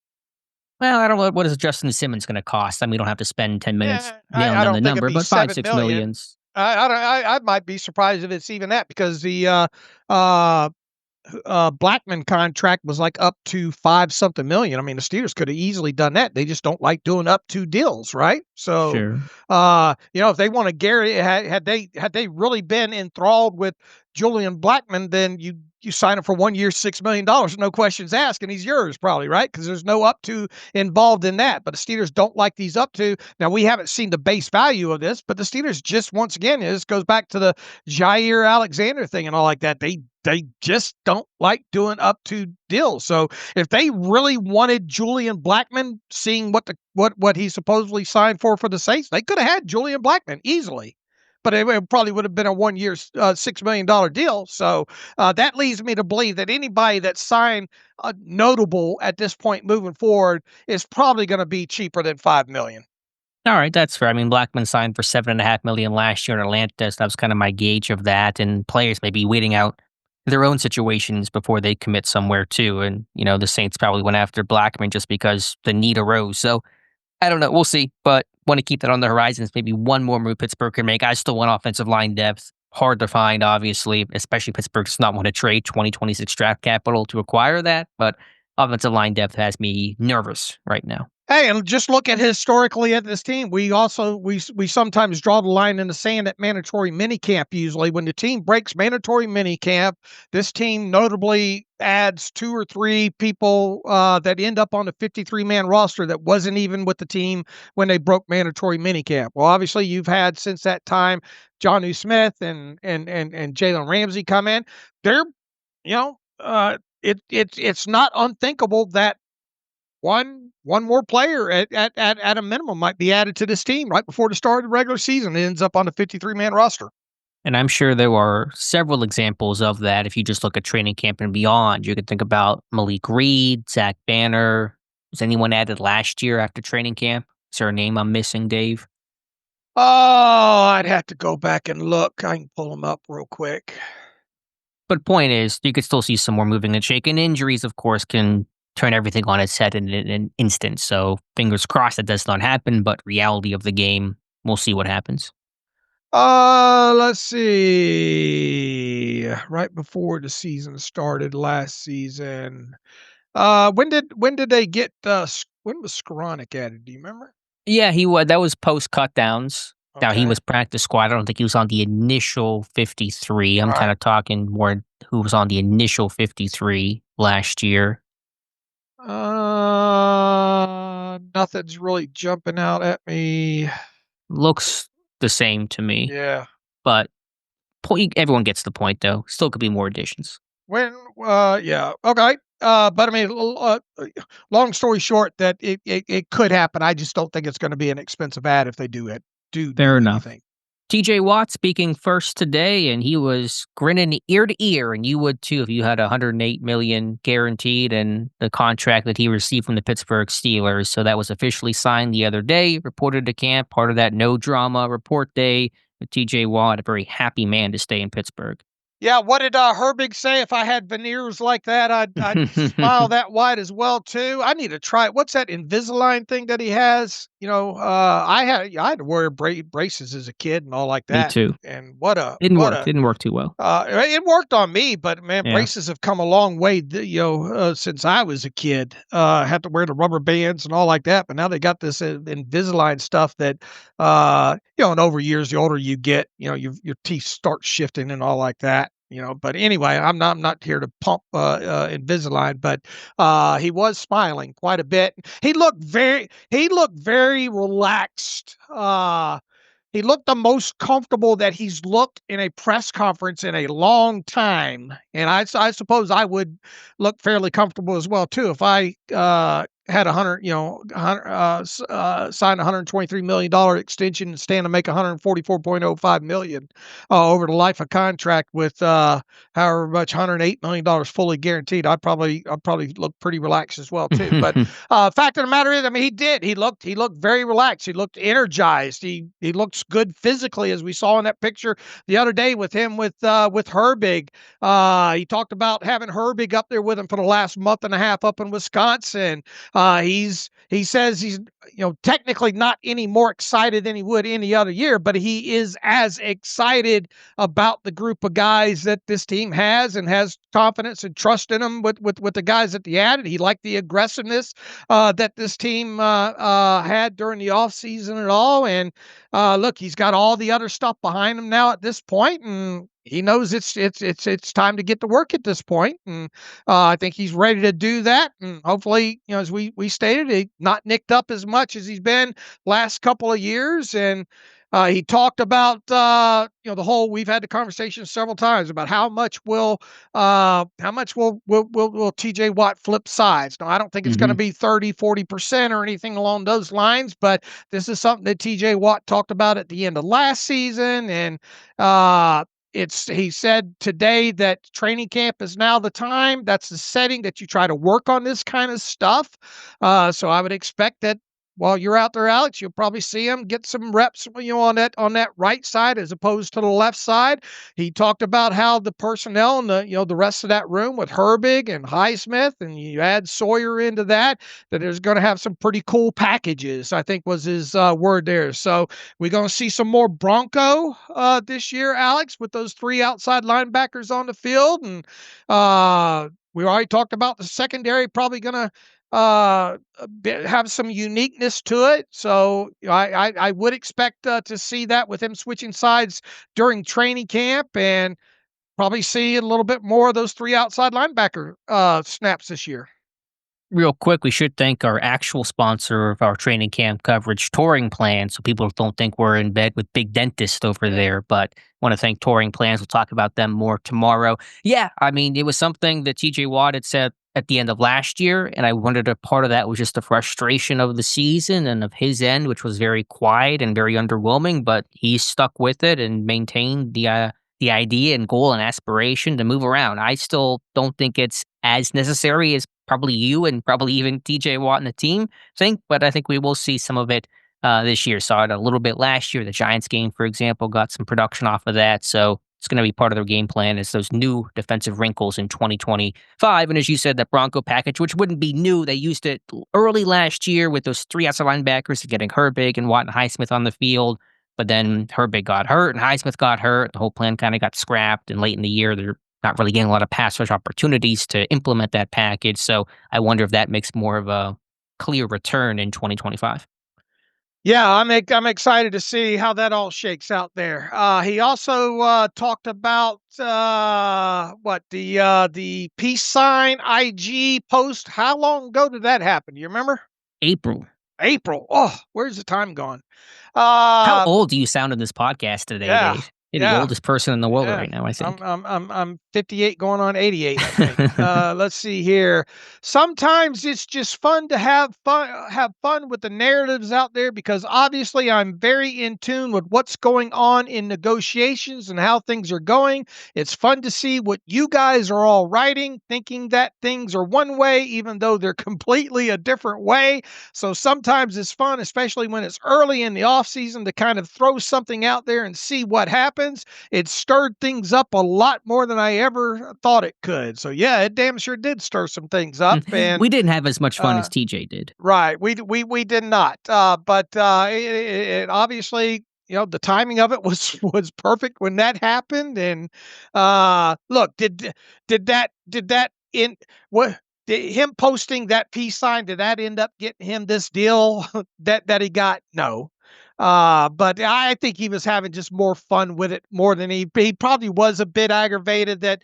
Well, I don't know what is Justin Simmons going to cost. I mean, we don't have to spend 10 minutes I nailing down don't the think number, it'd be but 5, 7 6 million. millions. I might be surprised if it's even that, because the Blackmon contract was like up to 5-something million. I mean, the Steelers could have easily done that. They just don't like doing up to deals, right? So, Sure. if they want to had they really been enthralled with Julian Blackmon, then you sign him for 1 year, $6 million, no questions asked, and he's yours probably, right? Because there's no up to involved in that. But the Steelers don't like these up to. Now, we haven't seen the base value of this, but the Steelers just, once again, this goes back to the Jair Alexander thing and all like that. They just don't like doing up to deals. So if they really wanted Julian Blackmon, seeing what he supposedly signed for the Saints, they could have had Julian Blackmon easily. But it probably would have been a 1 year, $6 million deal. So that leads me to believe that anybody that signed notable at this point moving forward is probably going to be cheaper than $5 million. All right, that's fair. I mean, Blackmon signed for $7.5 million last year in Atlanta, so that was kind of my gauge of that. And players may be waiting out their own situations before they commit somewhere too. And the Saints probably went after Blackmon just because the need arose. So I don't know. We'll see, but want to keep that on the horizons. Maybe one more move Pittsburgh can make. I still want offensive line depth. Hard to find, obviously, especially Pittsburgh does not want to trade 2026 draft capital to acquire that. But offensive line depth has me nervous right now. Hey, and just look at historically at this team. We sometimes draw the line in the sand at mandatory minicamp. Usually, when the team breaks mandatory minicamp, this team notably adds 2 or 3 people that end up on the 53-man roster that wasn't even with the team when they broke mandatory minicamp. Well, obviously, you've had since that time Jonnu Smith and Jalen Ramsey come in. They're, it's not unthinkable that one more player at a minimum might be added to this team right before the start of the regular season. It ends up on the 53-man roster. And I'm sure there are several examples of that. If you just look at training camp and beyond, you could think about Malik Reed, Zach Banner. Was anyone added last year after training camp? Is there a name I'm missing, Dave? Oh, I'd have to go back and look. I can pull them up real quick. But point is, you could still see some more moving and shaking. Injuries, of course, can turn everything on its head in an instant. So fingers crossed that does not happen, but reality of the game, we'll see what happens. Let's see. Right before the season started last season. When did they get when was Skoranek added? Do you remember? Yeah, he was. That was post cutdowns. Okay. Now he was practice squad. I don't think he was on the initial 53. I'm kind of talking more who was on the initial 53 last year. nothing's really jumping out at me. Looks the same to me. Yeah. But everyone gets the point, though. Still could be more additions. Yeah. Okay. But I mean, long story short, that it could happen. I just don't think it's going to be an expensive ad if they do it. Fair enough. Anything. TJ Watt speaking first today, and he was grinning ear to ear, and you would too if you had $108 million guaranteed and the contract that he received from the Pittsburgh Steelers. So that was officially signed the other day, reported to camp, part of that no drama report day. With TJ Watt, a very happy man to stay in Pittsburgh. Yeah, what did Herbig say? If I had veneers like that, I'd smile that wide as well too. I need to try. What's that Invisalign thing that he has? I had to wear braces as a kid and all like that. Me too. And Didn't work too well. It worked on me, but man, Yeah. braces have come a long way. Since I was a kid, had to wear the rubber bands and all like that. But now they got this Invisalign stuff that, and over years, the older you get, your teeth start shifting and all like that. But anyway, I'm not here to pump Invisalign, but he was smiling quite a bit. He looked very relaxed. He looked the most comfortable that he's looked in a press conference in a long time, and I suppose I would look fairly comfortable as well too if I had signed $123 million extension and stand to make $144.05 million over the life of contract with however much $108 million fully guaranteed. I'd probably look pretty relaxed as well too. But fact of the matter is, I mean, he looked very relaxed. He looked energized. He looks good physically, as we saw in that picture the other day with him with Herbig. He talked about having Herbig up there with him for the last month and a half up in Wisconsin. He says he's technically not any more excited than he would any other year, but he is as excited about the group of guys that this team has and has confidence and trust in them with the guys that he added. He liked the aggressiveness that this team had during the offseason and all. And look, he's got all the other stuff behind him now at this point, and he knows it's time to get to work at this point, and I think he's ready to do that. And hopefully, as we stated, he's not nicked up as much as he's been last couple of years. And he talked about the whole. We've had the conversation several times about how much will TJ Watt flip sides. Now, I don't think it's going to be 30-40% or anything along those lines, but this is something that TJ Watt talked about at the end of last season, and he said today that training camp is now the time. That's the setting that you try to work on this kind of stuff. So I would expect that while you're out there, Alex, you'll probably see him get some reps, on that right side as opposed to the left side. He talked about how the personnel and the rest of that room with Herbig and Highsmith, and you add Sawyer into that there's going to have some pretty cool packages, I think was his word there. So we're going to see some more Bronco this year, Alex, with those three outside linebackers on the field. And we already talked about the secondary probably going to have some uniqueness to it. So I would expect to see that with him switching sides during training camp, and probably see a little bit more of those three outside linebacker snaps this year. Real quick, we should thank our actual sponsor of our training camp coverage, Touring Plans, so people don't think we're in bed with Big Dentist over there. But want to thank Touring Plans. We'll talk about them more tomorrow. Yeah, I mean, it was something that TJ Watt had said at the end of last year, and I wondered if part of that was just the frustration of the season and of his end, which was very quiet and very underwhelming, but he stuck with it and maintained the idea and goal and aspiration to move around. I still don't think it's as necessary as probably you and probably even TJ Watt and the team think, but I think we will see some of it this year. Saw it a little bit last year. The Giants game, for example, got some production off of that, so it's going to be part of their game plan is those new defensive wrinkles in 2025. And as you said, that Bronco package, which wouldn't be new. They used it early last year with those three outside linebackers, getting Herbig and Watt and Highsmith on the field. But then Herbig got hurt and Highsmith got hurt. The whole plan kind of got scrapped. And late in the year, they're not really getting a lot of pass rush opportunities to implement that package. So I wonder if that makes more of a clear return in 2025. Yeah, I'm excited to see how that all shakes out there. He also talked about the peace sign IG post. How long ago did that happen? Do you remember? April. April. Oh, where's the time gone? How Uh, old do you sound in this podcast today, yeah, Dave? You're the yeah. oldest person in the world Yeah, right now, I think. I'm 58 going on 88, I think. Let's see here. Sometimes it's just fun to have fun with the narratives out there because obviously I'm very in tune with what's going on in negotiations and how things are going. It's fun to see what you guys are all writing, thinking that things are one way even though they're completely a different way. So sometimes it's fun, especially when it's early in the off season, to kind of throw something out there and see what happens. It stirred things up a lot more than I ever thought it could. So yeah, it damn sure did stir some things up. And We didn't have as much fun as uh, TJ did. right, we did not. But it obviously, the timing of it was perfect when that happened. And look, did that in what? Did him posting that peace sign, did that end up getting him this deal that he got? No. But I think he was having just more fun with it more than he probably was a bit aggravated that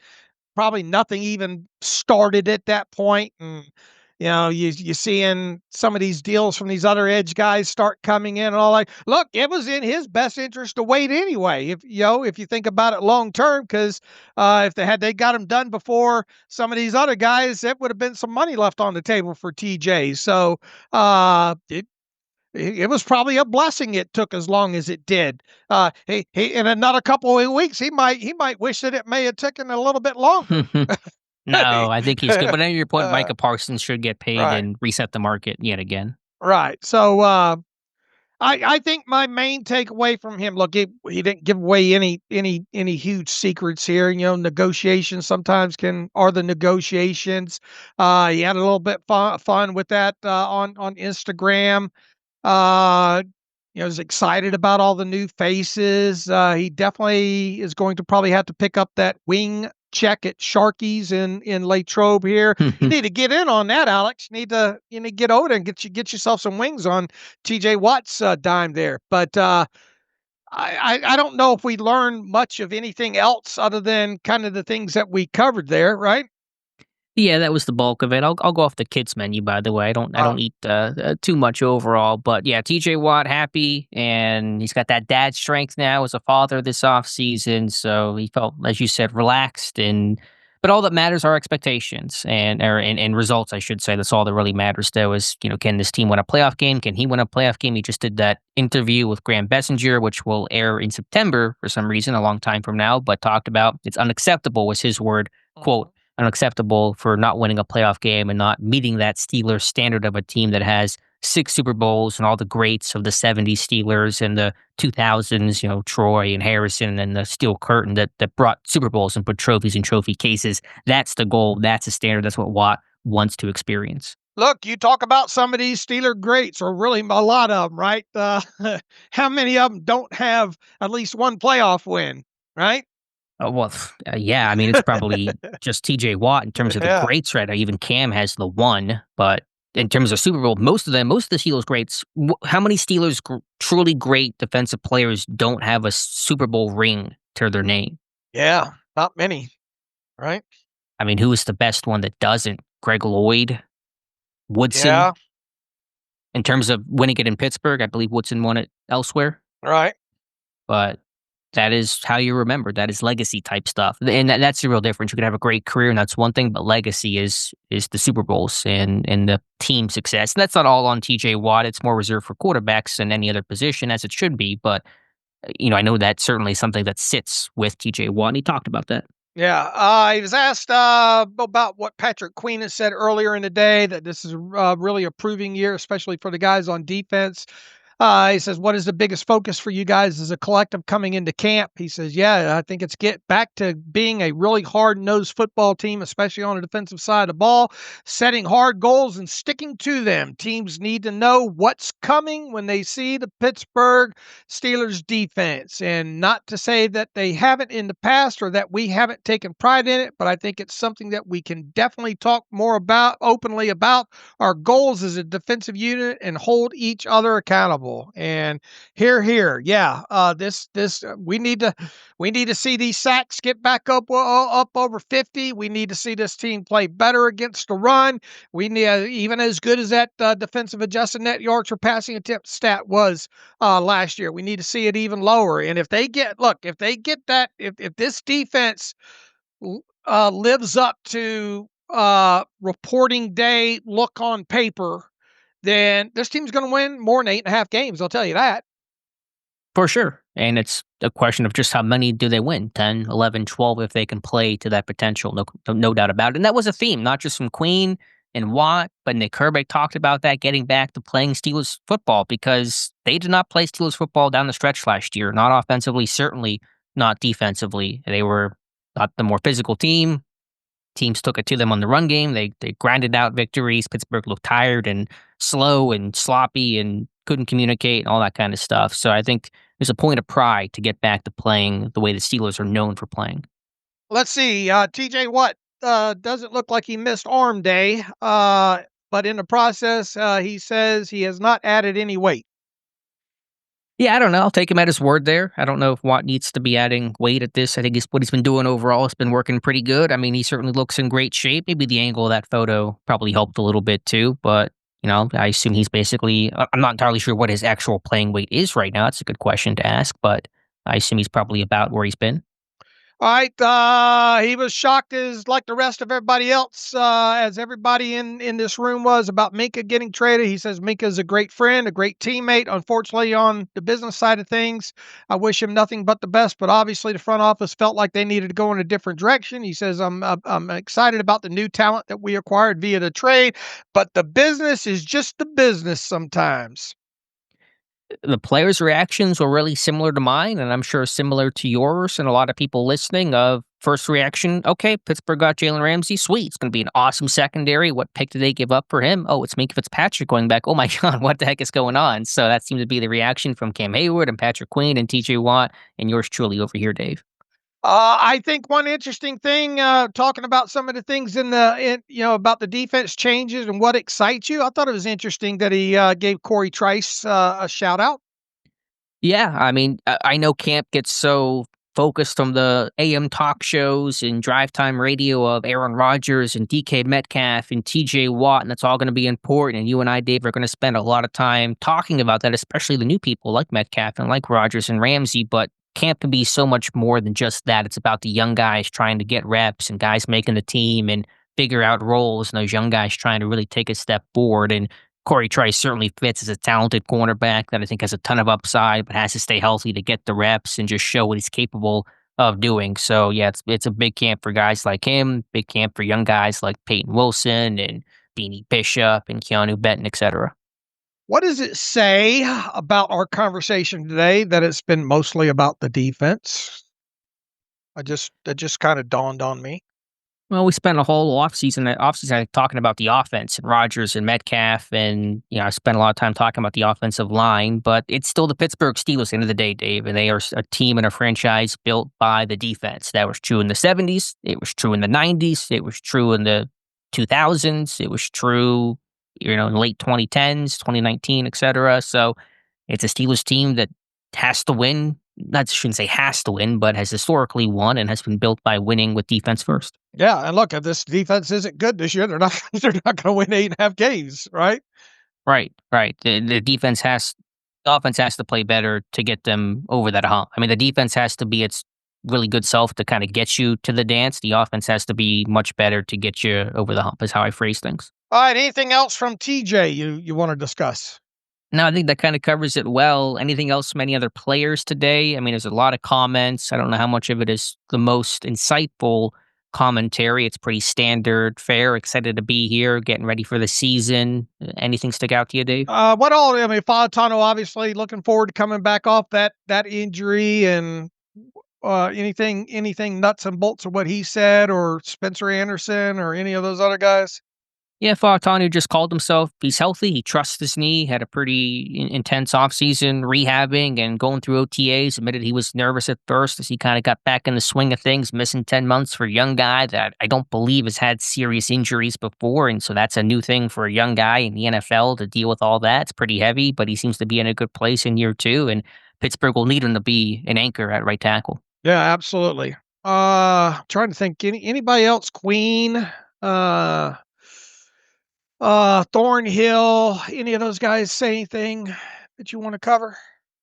probably nothing even started at that point. And you seeing some of these deals from these other edge guys start coming in and all, like, look, it was in his best interest to wait anyway. If you think about it long term, because if they got him done before some of these other guys, it would have been some money left on the table for TJ. So it was probably a blessing it took as long as it did. He in another couple of weeks, he might wish that it may have taken a little bit longer. No, I think he's good. But to your point, Uh, Micah Parsons should get paid right, and reset the market yet again. right. So I think my main takeaway from him, look, he didn't give away any huge secrets here. Negotiations sometimes are the negotiations. He had a little bit fun with that on Instagram. Uh, is excited about all the new faces. He definitely is going to probably have to pick up that wing check at Sharky's in Latrobe here. You need to get in on that, Alex. You need to get over there and get yourself some wings on TJ Watt's dime there. But I don't know if we learned much of anything else other than kind of the things that we covered there, right? Yeah, that was the bulk of it. I'll go off the kids menu, by the way. I don't eat too much overall, but yeah, TJ Watt happy, and he's got that dad strength now as a father this off season. So he felt, as you said, relaxed. But all that matters are expectations and results. I should say that's all that really matters. Though is, can this team win a playoff game? Can he win a playoff game? He just did that interview with Graham Bessinger, which will air in September for some reason, a long time from now. But talked about it's unacceptable was his word. Quote, unacceptable for not winning a playoff game and not meeting that Steelers standard of a team that has 6 Super Bowls and all the greats of the 70s Steelers and the 2000s, Troy and Harrison and the Steel Curtain that brought Super Bowls and put trophies in trophy cases. That's the goal. That's the standard. That's what Watt wants to experience. Look, you talk about some of these Steeler greats, or really a lot of them, right? How many of them don't have at least one playoff win, right? Yeah. I mean, it's probably just TJ Watt in terms of the Yeah. greats, right? Even Cam has the one, but in terms of Super Bowl, most of the Steelers greats, how many Steelers truly great defensive players don't have a Super Bowl ring to their name? Yeah, not many, right? I mean, who is the best one that doesn't? Greg Lloyd, Woodson. Yeah, In terms of winning it in Pittsburgh, I believe Woodson won it elsewhere, right. but that is how you remember. That is legacy type stuff, and that's the real difference. You could have a great career, and that's one thing, but legacy is the Super Bowls and the team success. And that's not all on T.J. Watt. It's more reserved for quarterbacks and any other position, as it should be. But I know that's certainly something that sits with T.J. Watt, and he talked about that. Yeah, he was asked about what Patrick Queen has said earlier in the day, that this is really a proving year, especially for the guys on defense. He says, what is the biggest focus for you guys as a collective coming into camp? He says, yeah, I think it's get back to being a really hard-nosed football team, especially on the defensive side of the ball, setting hard goals and sticking to them. Teams need to know what's coming when they see the Pittsburgh Steelers defense, and not to say that they haven't in the past or that we haven't taken pride in it, but I think it's something that we can definitely talk more openly about our goals as a defensive unit and hold each other accountable. level. And here, yeah, we need to see these sacks get back up over 50. We need to see this team play better against the run. We need even as good as that defensive adjusted net yards per passing attempt stat was last year. We need to see it even lower. And if they get that, if this defense lives up to reporting day look on paper, then this team's going to win more than 8.5 games. I'll tell you that. For sure. And it's a question of just how many do they win? 10, 11, 12, if they can play to that potential. No doubt about it. And that was a theme, not just from Queen and Watt, but Nick Herbig talked about that, getting back to playing Steelers football, because they did not play Steelers football down the stretch last year. Not offensively, certainly not defensively. They were not the more physical team. Teams took it to them on the run game. They grinded out victories. Pittsburgh looked tired and slow and sloppy and couldn't communicate and all that kind of stuff. So I think there's a point of pride to get back to playing the way the Steelers are known for playing. Let's see. TJ Watt doesn't look like he missed arm day, but in the process, he says he has not added any weight. Yeah, I don't know. I'll take him at his word there. I don't know if Watt needs to be adding weight at this. I think what he's been doing overall has been working pretty good. I mean, he certainly looks in great shape. Maybe the angle of that photo probably helped a little bit too, but I assume he's basically, I'm not entirely sure what his actual playing weight is right now. It's a good question to ask, but I assume he's probably about where he's been. All right, he was shocked as like the rest of everybody else, as everybody in this room was, about Minkah getting traded. He says Minkah is a great friend, a great teammate. Unfortunately, on the business side of things, I wish him nothing but the best. But obviously, the front office felt like they needed to go in a different direction. He says, I'm excited about the new talent that we acquired via the trade, but the business is just the business sometimes. The players' reactions were really similar to mine, and I'm sure similar to yours and a lot of people listening. Of first reaction, okay, Pittsburgh got Jalen Ramsey, sweet, it's going to be an awesome secondary. What pick did they give up for him? Oh, it's Minkah Fitzpatrick going back. Oh my God, what the heck is going on? So that seemed to be the reaction from Cam Hayward and Patrick Queen and TJ Watt, and yours truly over here, Dave. I think one interesting thing, talking about some of the things about the defense changes and what excites you. I thought it was interesting that he gave Corey Trice a shout out. Yeah, I mean, I know camp gets so focused on the AM talk shows and drive time radio of Aaron Rodgers and DK Metcalf and TJ Watt, and that's all going to be important. And you and I, Dave, are going to spend a lot of time talking about that, especially the new people like Metcalf and like Rodgers and Ramsey. But camp can be so much more than just that. It's about the young guys trying to get reps and guys making the team and figure out roles, and those young guys trying to really take a step forward. And Corey Trice certainly fits as a talented cornerback that I think has a ton of upside, but has to stay healthy to get the reps and just show what he's capable of doing. So yeah, it's a big camp for guys like him, big camp for young guys like Peyton Wilson and Beanie Bishop and Keanu Benton, etc. What does it say about our conversation today that it's been mostly about the defense? That just kind of dawned on me. Well, we spent a whole offseason talking about the offense and Rodgers and Metcalf, and I spent a lot of time talking about the offensive line. But it's still the Pittsburgh Steelers at the end of the day, Dave, and they are a team and a franchise built by the defense. That was true in the '70s. It was true in the '90s. It was true in the 2000s. It was true, in the late 2010s, 2019, etc. So it's a Steelers team that has to win. I shouldn't say has to win, but has historically won and has been built by winning with defense first. Yeah, and look, if this defense isn't good this year, they're not going to win 8.5 games, right? Right. The offense has to play better to get them over that hump. I mean, the defense has to be its really good self to kind of get you to the dance. The offense has to be much better to get you over the hump, is how I phrase things. All right, anything else from TJ you want to discuss? No, I think that kind of covers it well. Anything else from any other players today? I mean, there's a lot of comments. I don't know how much of it is the most insightful commentary. It's pretty standard fare. Excited to be here, getting ready for the season. Anything stick out to you, Dave? Falatano obviously looking forward to coming back off that injury, and anything nuts and bolts of what he said, or Spencer Anderson or any of those other guys? Yeah, Fautanu just called himself. He's healthy. He trusts his knee. Had a pretty intense offseason rehabbing and going through OTAs. Admitted he was nervous at first as he kind of got back in the swing of things, missing 10 months for a young guy that I don't believe has had serious injuries before. And so that's a new thing for a young guy in the NFL to deal with all that. It's pretty heavy, but he seems to be in a good place in year two. And Pittsburgh will need him to be an anchor at right tackle. Yeah, absolutely. Trying to think anybody else. Queen, Thornhill, any of those guys say anything that you want to cover?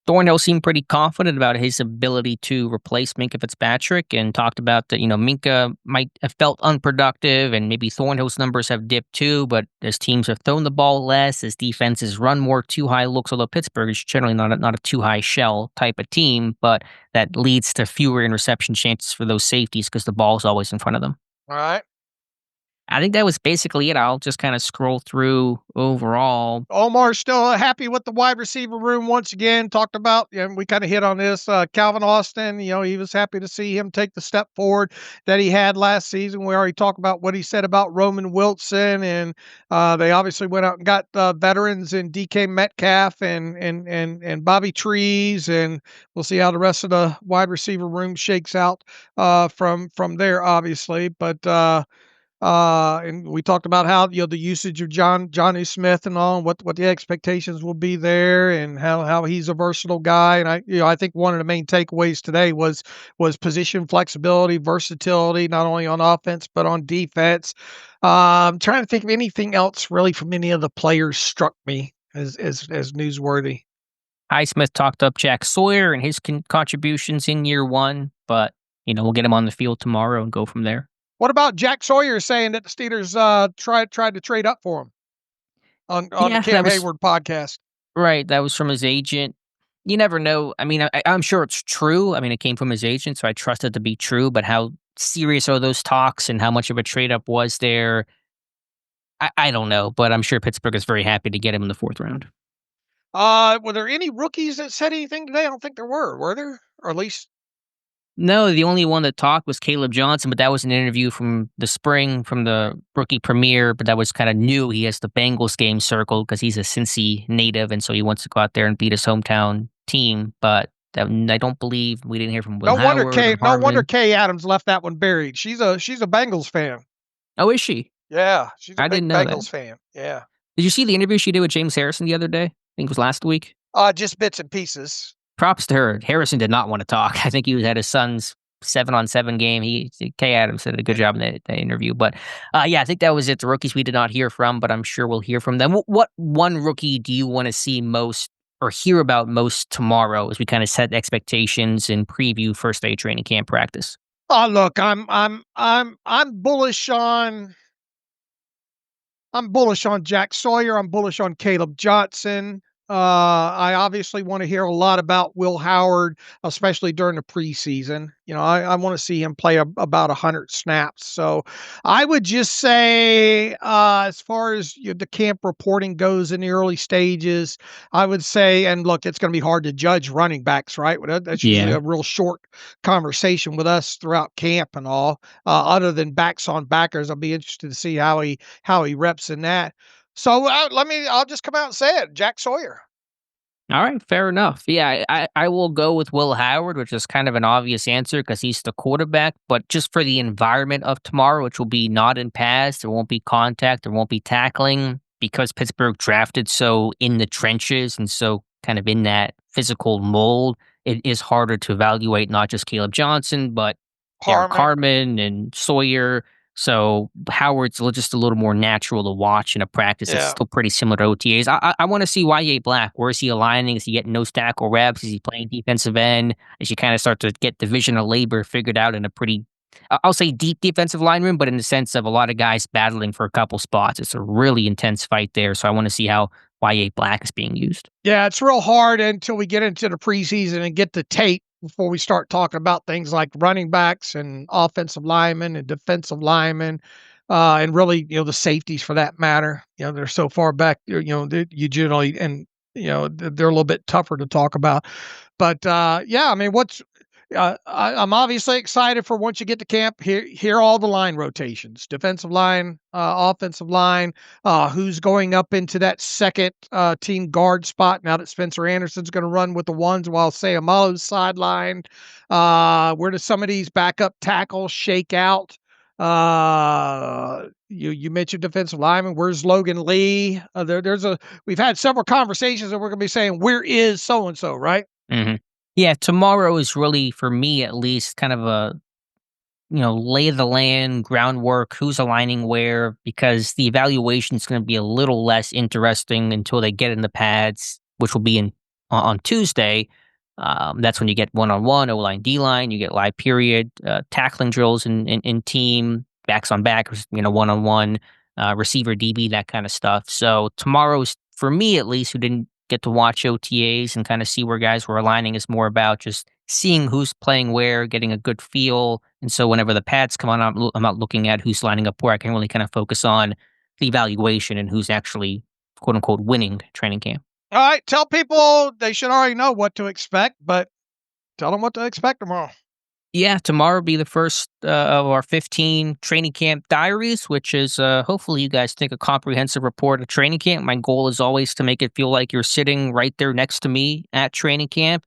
Thornhill seemed pretty confident about his ability to replace Minkah Fitzpatrick and talked about that, Minkah might have felt unproductive and maybe Thornhill's numbers have dipped too, but as teams have thrown the ball less, as defenses run more too high looks, although Pittsburgh is generally not a too high shell type of team, but that leads to fewer interception chances for those safeties because the ball's always in front of them. All right. I think that was basically it. I'll just kind of scroll through overall. Omar's still happy with the wide receiver room once again. Talked about, and we kind of hit on this. Calvin Austin, he was happy to see him take the step forward that he had last season. We already talked about what he said about Roman Wilson, and they obviously went out and got veterans in DK Metcalf and Bobby Trees, and we'll see how the rest of the wide receiver room shakes out from there, obviously, but. And we talked about how the usage of Johnny Smith and all, and what the expectations will be there, and how he's a versatile guy. And I think one of the main takeaways today was position flexibility, versatility, not only on offense but on defense. I'm trying to think of anything else really from any of the players struck me as newsworthy. Highsmith talked up Jack Sawyer and his contributions in year one, but we'll get him on the field tomorrow and go from there. What about Jack Sawyer saying that the Steelers tried to trade up for him on the Cam Hayward podcast? Right, that was from his agent. You never know. I mean, I'm sure it's true. I mean, it came from his agent, so I trust it to be true. But how serious are those talks, and how much of a trade up was there? I don't know, but I'm sure Pittsburgh is very happy to get him in the fourth round. Were there any rookies that said anything today? I don't think there were there? Or at least. No, the only one that talked was Caleb Johnson, but that was an interview from the spring, from the rookie premiere, but that was kind of new. He has the Bengals game circled because he's a Cincy native, and so he wants to go out there and beat his hometown team, but I don't believe we didn't hear from Will Howard. No wonder Kay Adams left that one buried. She's a Bengals fan. Oh, is she? Yeah, she's a big Bengals fan. Yeah. Did you see the interview she did with James Harrison the other day? I think it was last week. Just bits and pieces. Props to her. Harrison did not want to talk. I think he was at his son's 7-on-7 game. Kay Adams did a good job in that interview. But I think that was it. The rookies we did not hear from, but I'm sure we'll hear from them. What one rookie do you want to see most or hear about most tomorrow as we kind of set expectations and preview first day training camp practice? Oh, look, I'm bullish on Jack Sawyer. I'm bullish on Caleb Johnson. I obviously want to hear a lot about Will Howard, especially during the preseason. I want to see him play about 100 snaps. So I would just say, as far as the camp reporting goes in the early stages, I would say, and look, it's going to be hard to judge running backs, right? That's usually a real short conversation with us throughout camp and all. Other than backs on backers, I'll be interested to see how he reps in that. So I'll just come out and say it, Jack Sawyer. All right, fair enough. Yeah, I will go with Will Howard, which is kind of an obvious answer because he's the quarterback, but just for the environment of tomorrow, which will be not in pass, there won't be contact, there won't be tackling, because Pittsburgh drafted so in the trenches and so kind of in that physical mold, it is harder to evaluate not just Caleb Johnson, but Derek Harmon and Sawyer. So Howard's just a little more natural to watch in a practice. It's still pretty similar to OTAs. I want to see Y.A. Black. Where is he aligning? Is he getting nose tackle reps? Is he playing defensive end? As you kind of start to get division of labor figured out in a pretty, I'll say deep defensive line room, but in the sense of a lot of guys battling for a couple spots. It's a really intense fight there. So I want to see how Y.A. Black is being used. Yeah, it's real hard until we get into the preseason and get the tape before we start talking about things like running backs and offensive linemen and defensive linemen, and really, the safeties for that matter. They're so far back, you generally, and, they're a little bit tougher to talk about. But, I mean, I'm obviously excited for once you get to camp. Hear all the line rotations: defensive line, offensive line. Who's going up into that second team guard spot now that Spencer Anderson's going to run with the ones while Seumalo's sidelined? Where do some of these backup tackles shake out? You mentioned defensive lineman. Where's Logan Lee? We've had several conversations, and we're going to be saying, where is so and so, right? Mm-hmm. Yeah, tomorrow is really, for me at least, kind of a, lay of the land, groundwork, who's aligning where, because the evaluation is going to be a little less interesting until they get in the pads, which will be on Tuesday. That's when you get one-on-one, O-line, D-line, you get live period, tackling drills in team, backs on back, one-on-one, receiver DB, that kind of stuff. So tomorrow's, for me at least, who didn't get to watch OTAs and kind of see where guys were aligning, is more about just seeing who's playing where, getting a good feel. And so whenever the pads come on, I'm not looking at who's lining up where. I can really kind of focus on the evaluation and who's actually, quote unquote, winning training camp. All right. Tell people they should already know what to expect, but tell them what to expect tomorrow. Yeah, tomorrow will be the first of our 15 training camp diaries, which is hopefully you guys think a comprehensive report of training camp. My goal is always to make it feel like you're sitting right there next to me at training camp.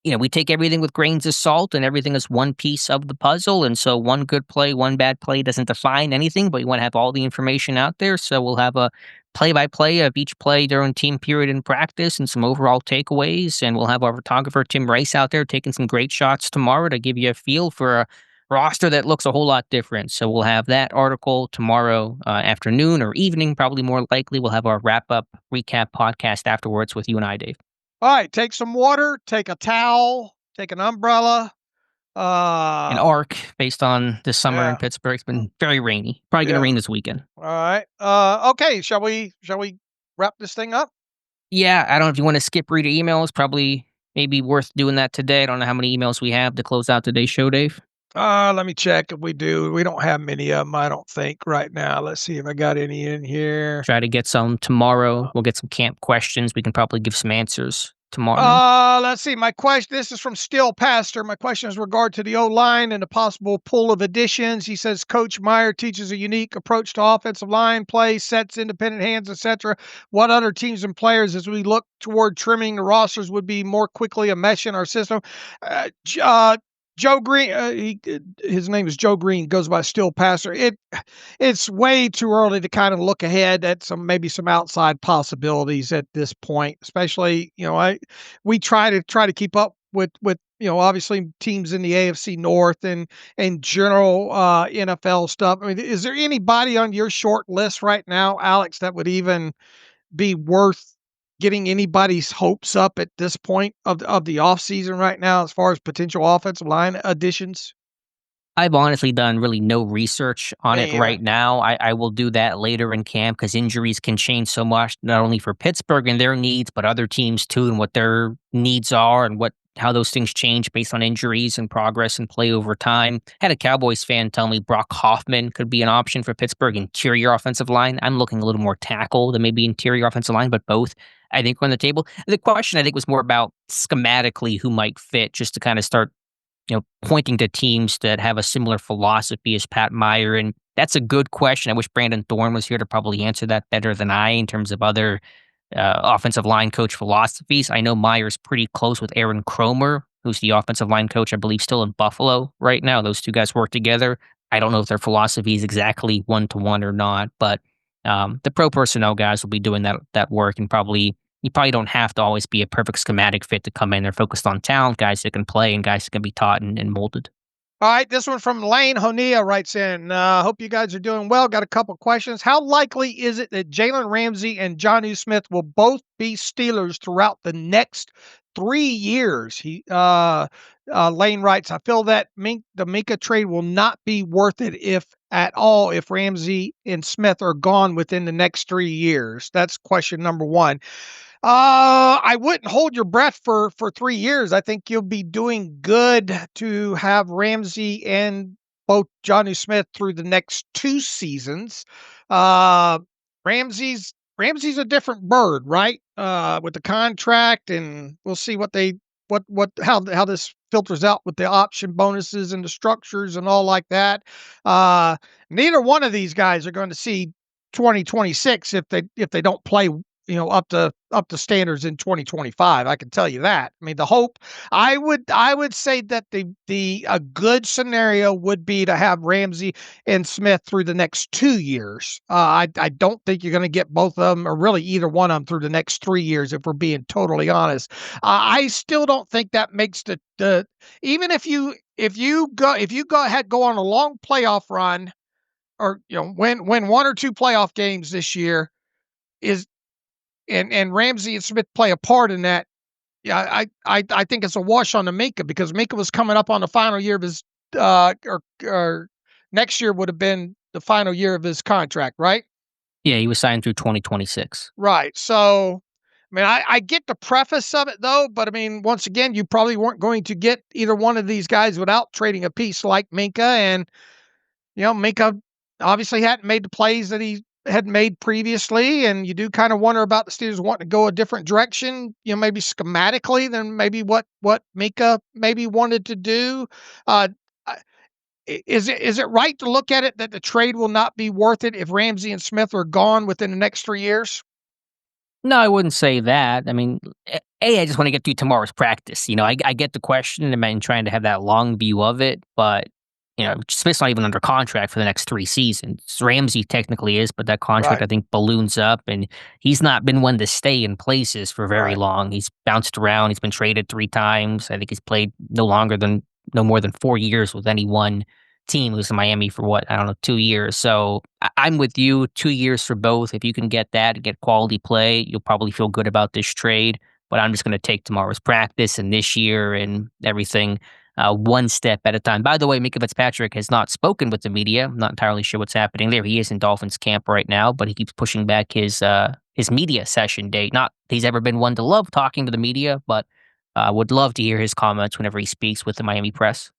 We take everything with grains of salt, and everything is one piece of the puzzle. And so one good play, one bad play doesn't define anything, but you want to have all the information out there. So we'll have a play-by-play of each play during team period in practice and some overall takeaways. And we'll have our photographer, Tim Rice, out there taking some great shots tomorrow to give you a feel for a roster that looks a whole lot different. So we'll have that article tomorrow afternoon or evening, probably more likely. We'll have our wrap-up recap podcast afterwards with you and I, Dave. All right, take some water, take a towel, take an umbrella. An arc, based on this summer in Pittsburgh. It's been very rainy. Probably going to rain this weekend. All right. Okay, shall we wrap this thing up? Yeah, I don't know if you want to skip read emails. Probably maybe worth doing that today. I don't know how many emails we have to close out today's show, Dave. Let me check if we do. We don't have many of them, I don't think, right now. Let's see if I got any in here. Try to get some tomorrow. We'll get some camp questions. We can probably give some answers tomorrow. Let's see. My question, this is from Still Pastor. My question is regard to the O-line and the possible pool of additions. He says, Coach Meyer teaches a unique approach to offensive line play, sets independent hands, etc. What other teams and players, as we look toward trimming the rosters, would be more quickly a mesh in our system? Joe Green, his name is Joe Green, goes by Still Pastor. It's way too early to kind of look ahead at maybe some outside possibilities at this point. Especially, we try to keep up with obviously teams in the AFC North and general NFL stuff. I mean, is there anybody on your short list right now, Alex, that would even be worth getting anybody's hopes up at this point of the offseason right now as far as potential offensive line additions? I've honestly done really no research on it right now. I will do that later in camp because injuries can change so much, not only for Pittsburgh and their needs, but other teams too, and what their needs are and how those things change based on injuries and progress and play over time. Had a Cowboys fan tell me Brock Hoffman could be an option for Pittsburgh interior offensive line. I'm looking a little more tackle than maybe interior offensive line, but both I think are on the table. The question I think was more about schematically who might fit, just to kind of start pointing to teams that have a similar philosophy as Pat Meyer. And that's a good question. I wish Brandon Thorne was here to probably answer that better than I in terms of other offensive line coach philosophies. I know Meyer's pretty close with Aaron Cromer, who's the offensive line coach, I believe, still in Buffalo right now. Those two guys work together. I don't know if their philosophy is exactly one-to-one or not, but the pro personnel guys will be doing that work, and you probably don't have to always be a perfect schematic fit to come in. They're focused on talent, guys that can play, and guys that can be taught and molded. All right, this one from Lane Honea writes in, hope you guys are doing well. Got a couple questions. How likely is it that Jalen Ramsey and Jonnu Smith will both be Steelers throughout the next 3 years? Lane writes, I feel that the Minkah trade will not be worth it if Ramsey and Smith are gone within the next 3 years. That's question number one. I wouldn't hold your breath for 3 years. I think you'll be doing good to have Ramsey and both Jonnu Smith through the next 2 seasons. Ramsey's a different bird, right? With the contract, and we'll see what they how this filters out with the option bonuses and the structures and all like that. Neither one of these guys are going to see 2026 if they don't play, up to standards in 2025. I can tell you that. I mean, the hope, I would say that a good scenario would be to have Ramsey and Smith through the next 2 years. I don't think you're going to get both of them, or really either one of them, through the next 3 years, if we're being totally honest. I still don't think that makes the even if you go ahead, go on a long playoff run, or win one or two playoff games this year, is and Ramsey and Smith play a part in that. Yeah, I think it's a wash on the Minkah, because Minkah was coming up on the final year of his or next year would have been the final year of his contract, right? Yeah, he was signed through 2026. Right. So, I mean, I get the preface of it, though, but I mean, once again, you probably weren't going to get either one of these guys without trading a piece like Minkah. And Minkah obviously hadn't made the plays that he had made previously, and you do kind of wonder about the Steelers wanting to go a different direction, maybe schematically, than maybe what Minkah maybe wanted to do. Uh, is it right to look at it that the trade will not be worth it if Ramsey and Smith are gone within the next 3 years? No, I wouldn't say that. I mean, I just want to get through tomorrow's practice. I get the question and trying to have that long view of it, but Smith's not even under contract for the next 3 seasons. Ramsey technically is, but that contract, Right. I think, balloons up, and he's not been one to stay in places for very Right. long. He's bounced around. He's been traded 3 times. I think he's played no more than 4 years with any one team. He was in Miami for 2 years. So I'm with you. 2 years for both. If you can get that and get quality play, you'll probably feel good about this trade. But I'm just going to take tomorrow's practice and this year and everything one step at a time. By the way, Minkah Fitzpatrick has not spoken with the media. I'm not entirely sure what's happening there. He is in Dolphins camp right now, but he keeps pushing back his media session date. Not that he's ever been one to love talking to the media, but would love to hear his comments whenever he speaks with the Miami press.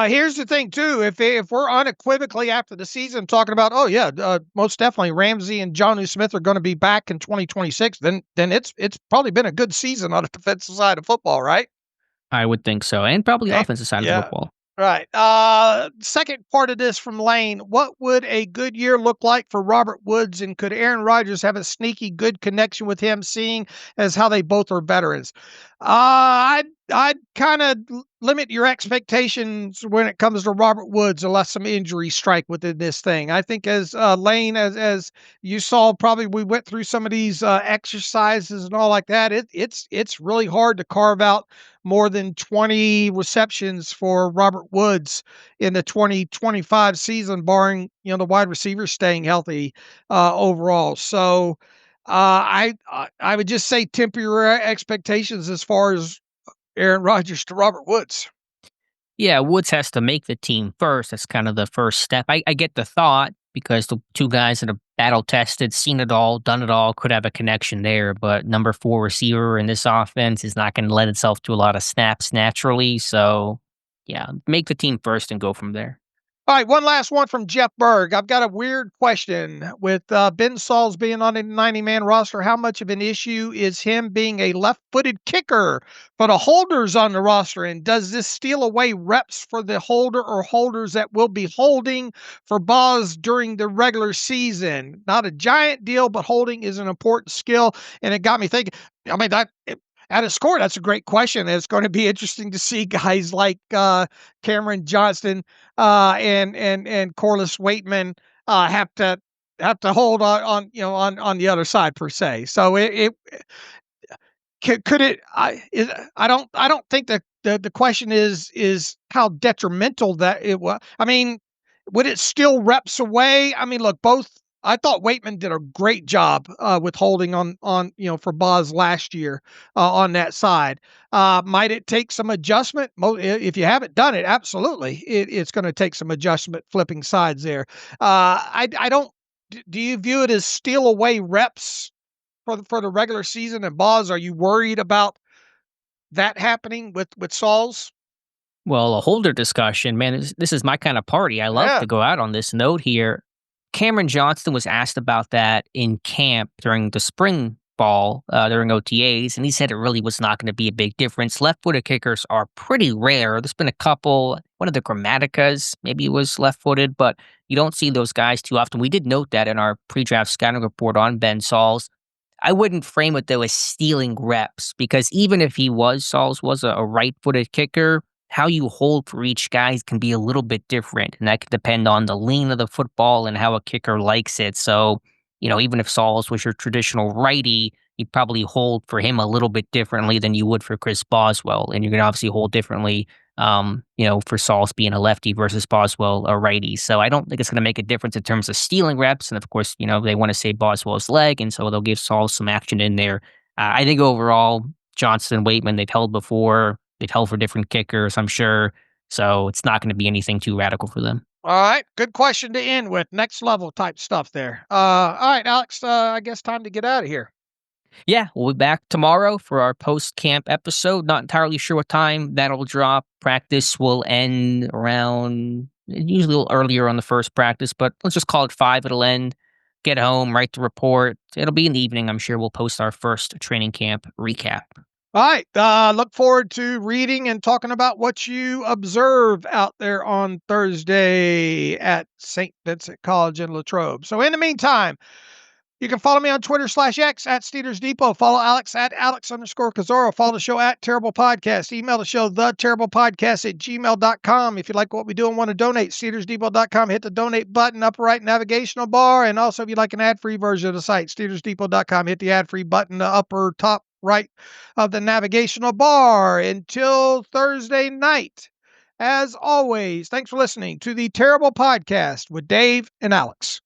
Here's the thing too. If we're unequivocally after the season talking about, oh yeah, most definitely Ramsey and Jonnu Smith are going to be back in 2026, then it's probably been a good season on the defensive side of football, right? I would think so, and probably Eh, offensive side of the yeah. football. Right. Second part of this from Lane. What would a good year look like for Robert Woods, and could Aaron Rodgers have a sneaky good connection with him, seeing as how they both are veterans? I'd kind of limit your expectations when it comes to Robert Woods, unless some injuries strike within this thing. I think, as Lane, as you saw, probably we went through some of these exercises and all like that. It's really hard to carve out more than 20 receptions for Robert Woods in the 2025 season, barring the wide receivers staying healthy overall. So I would just say temper your expectations as far as Aaron Rodgers to Robert Woods. Yeah, Woods has to make the team first. That's kind of the first step. I get the thought, because the two guys that are battle tested, seen it all, done it all, could have a connection there. But number 4 receiver in this offense is not going to lend itself to a lot of snaps naturally. So, yeah, make the team first and go from there. All right, one last one from Jeff Berg. I've got a weird question. With Ben Sauls being on a 90-man roster, how much of an issue is him being a left-footed kicker for the holders on the roster? And does this steal away reps for the holder or holders that will be holding for Boz during the regular season? Not a giant deal, but holding is an important skill. And it got me thinking, I mean, at a score, that's a great question. It's going to be interesting to see guys like Cameron Johnston and Corliss Waitman have to hold on the other side, per se. So it could it I don't think that the question is how detrimental that it was. I mean, would it still reps away? I mean, look, both. I thought Waitman did a great job with holding on for Boz last year on that side. Might it take some adjustment? If you haven't done it, absolutely, it's going to take some adjustment flipping sides there. I don't. Do you view it as steal away reps for the regular season? And Boz, are you worried about that happening with Sauls? Well, a holder discussion, man, this is my kind of party. I love Yeah. to go out on this note here. Cameron Johnston was asked about that in camp during the spring fall during OTAs, and he said it really was not going to be a big difference. Left-footed kickers are pretty rare. There's been a couple. One of the Grammaticas maybe was left-footed, but you don't see those guys too often. We did note that in our pre-draft scouting report on Ben Sauls. I wouldn't frame it, though, as stealing reps, because even if Sauls was a right-footed kicker, how you hold for each guy can be a little bit different, and that could depend on the lean of the football and how a kicker likes it. So, even if Sauls was your traditional righty, you'd probably hold for him a little bit differently than you would for Chris Boswell, and you're going to obviously hold differently, for Sauls being a lefty versus Boswell a righty. So I don't think it's going to make a difference in terms of stealing reps, and of course, they want to save Boswell's leg, and so they'll give Sauls some action in there. I think overall, Johnson and Waitman, they've held before. They've held for different kickers, I'm sure. So it's not going to be anything too radical for them. All right. Good question to end with. Next level type stuff there. All right, Alex, I guess time to get out of here. Yeah, we'll be back tomorrow for our post-camp episode. Not entirely sure what time that'll drop. Practice will end around, usually a little earlier on the first practice, but let's just call it 5. It'll end. Get home, write the report. It'll be in the evening. I'm sure we'll post our first training camp recap. All right. Look forward to reading and talking about what you observed out there on Thursday at Saint Vincent College in Latrobe. So in the meantime, you can follow me on Twitter /X at Steelers Depot. Follow Alex at Alex_Kozora. Follow the show at Terrible Podcast. Email the show, theterriblepodcast@gmail.com. If you like what we do and want to donate, SteelersDepot.com. Hit the donate button, upper right navigational bar. And also, if you like an ad-free version of the site, SteelersDepot.com. Hit the ad-free button, the upper top right of the navigational bar. Until Thursday night, as always, thanks for listening to the Terrible Podcast with Dave and Alex.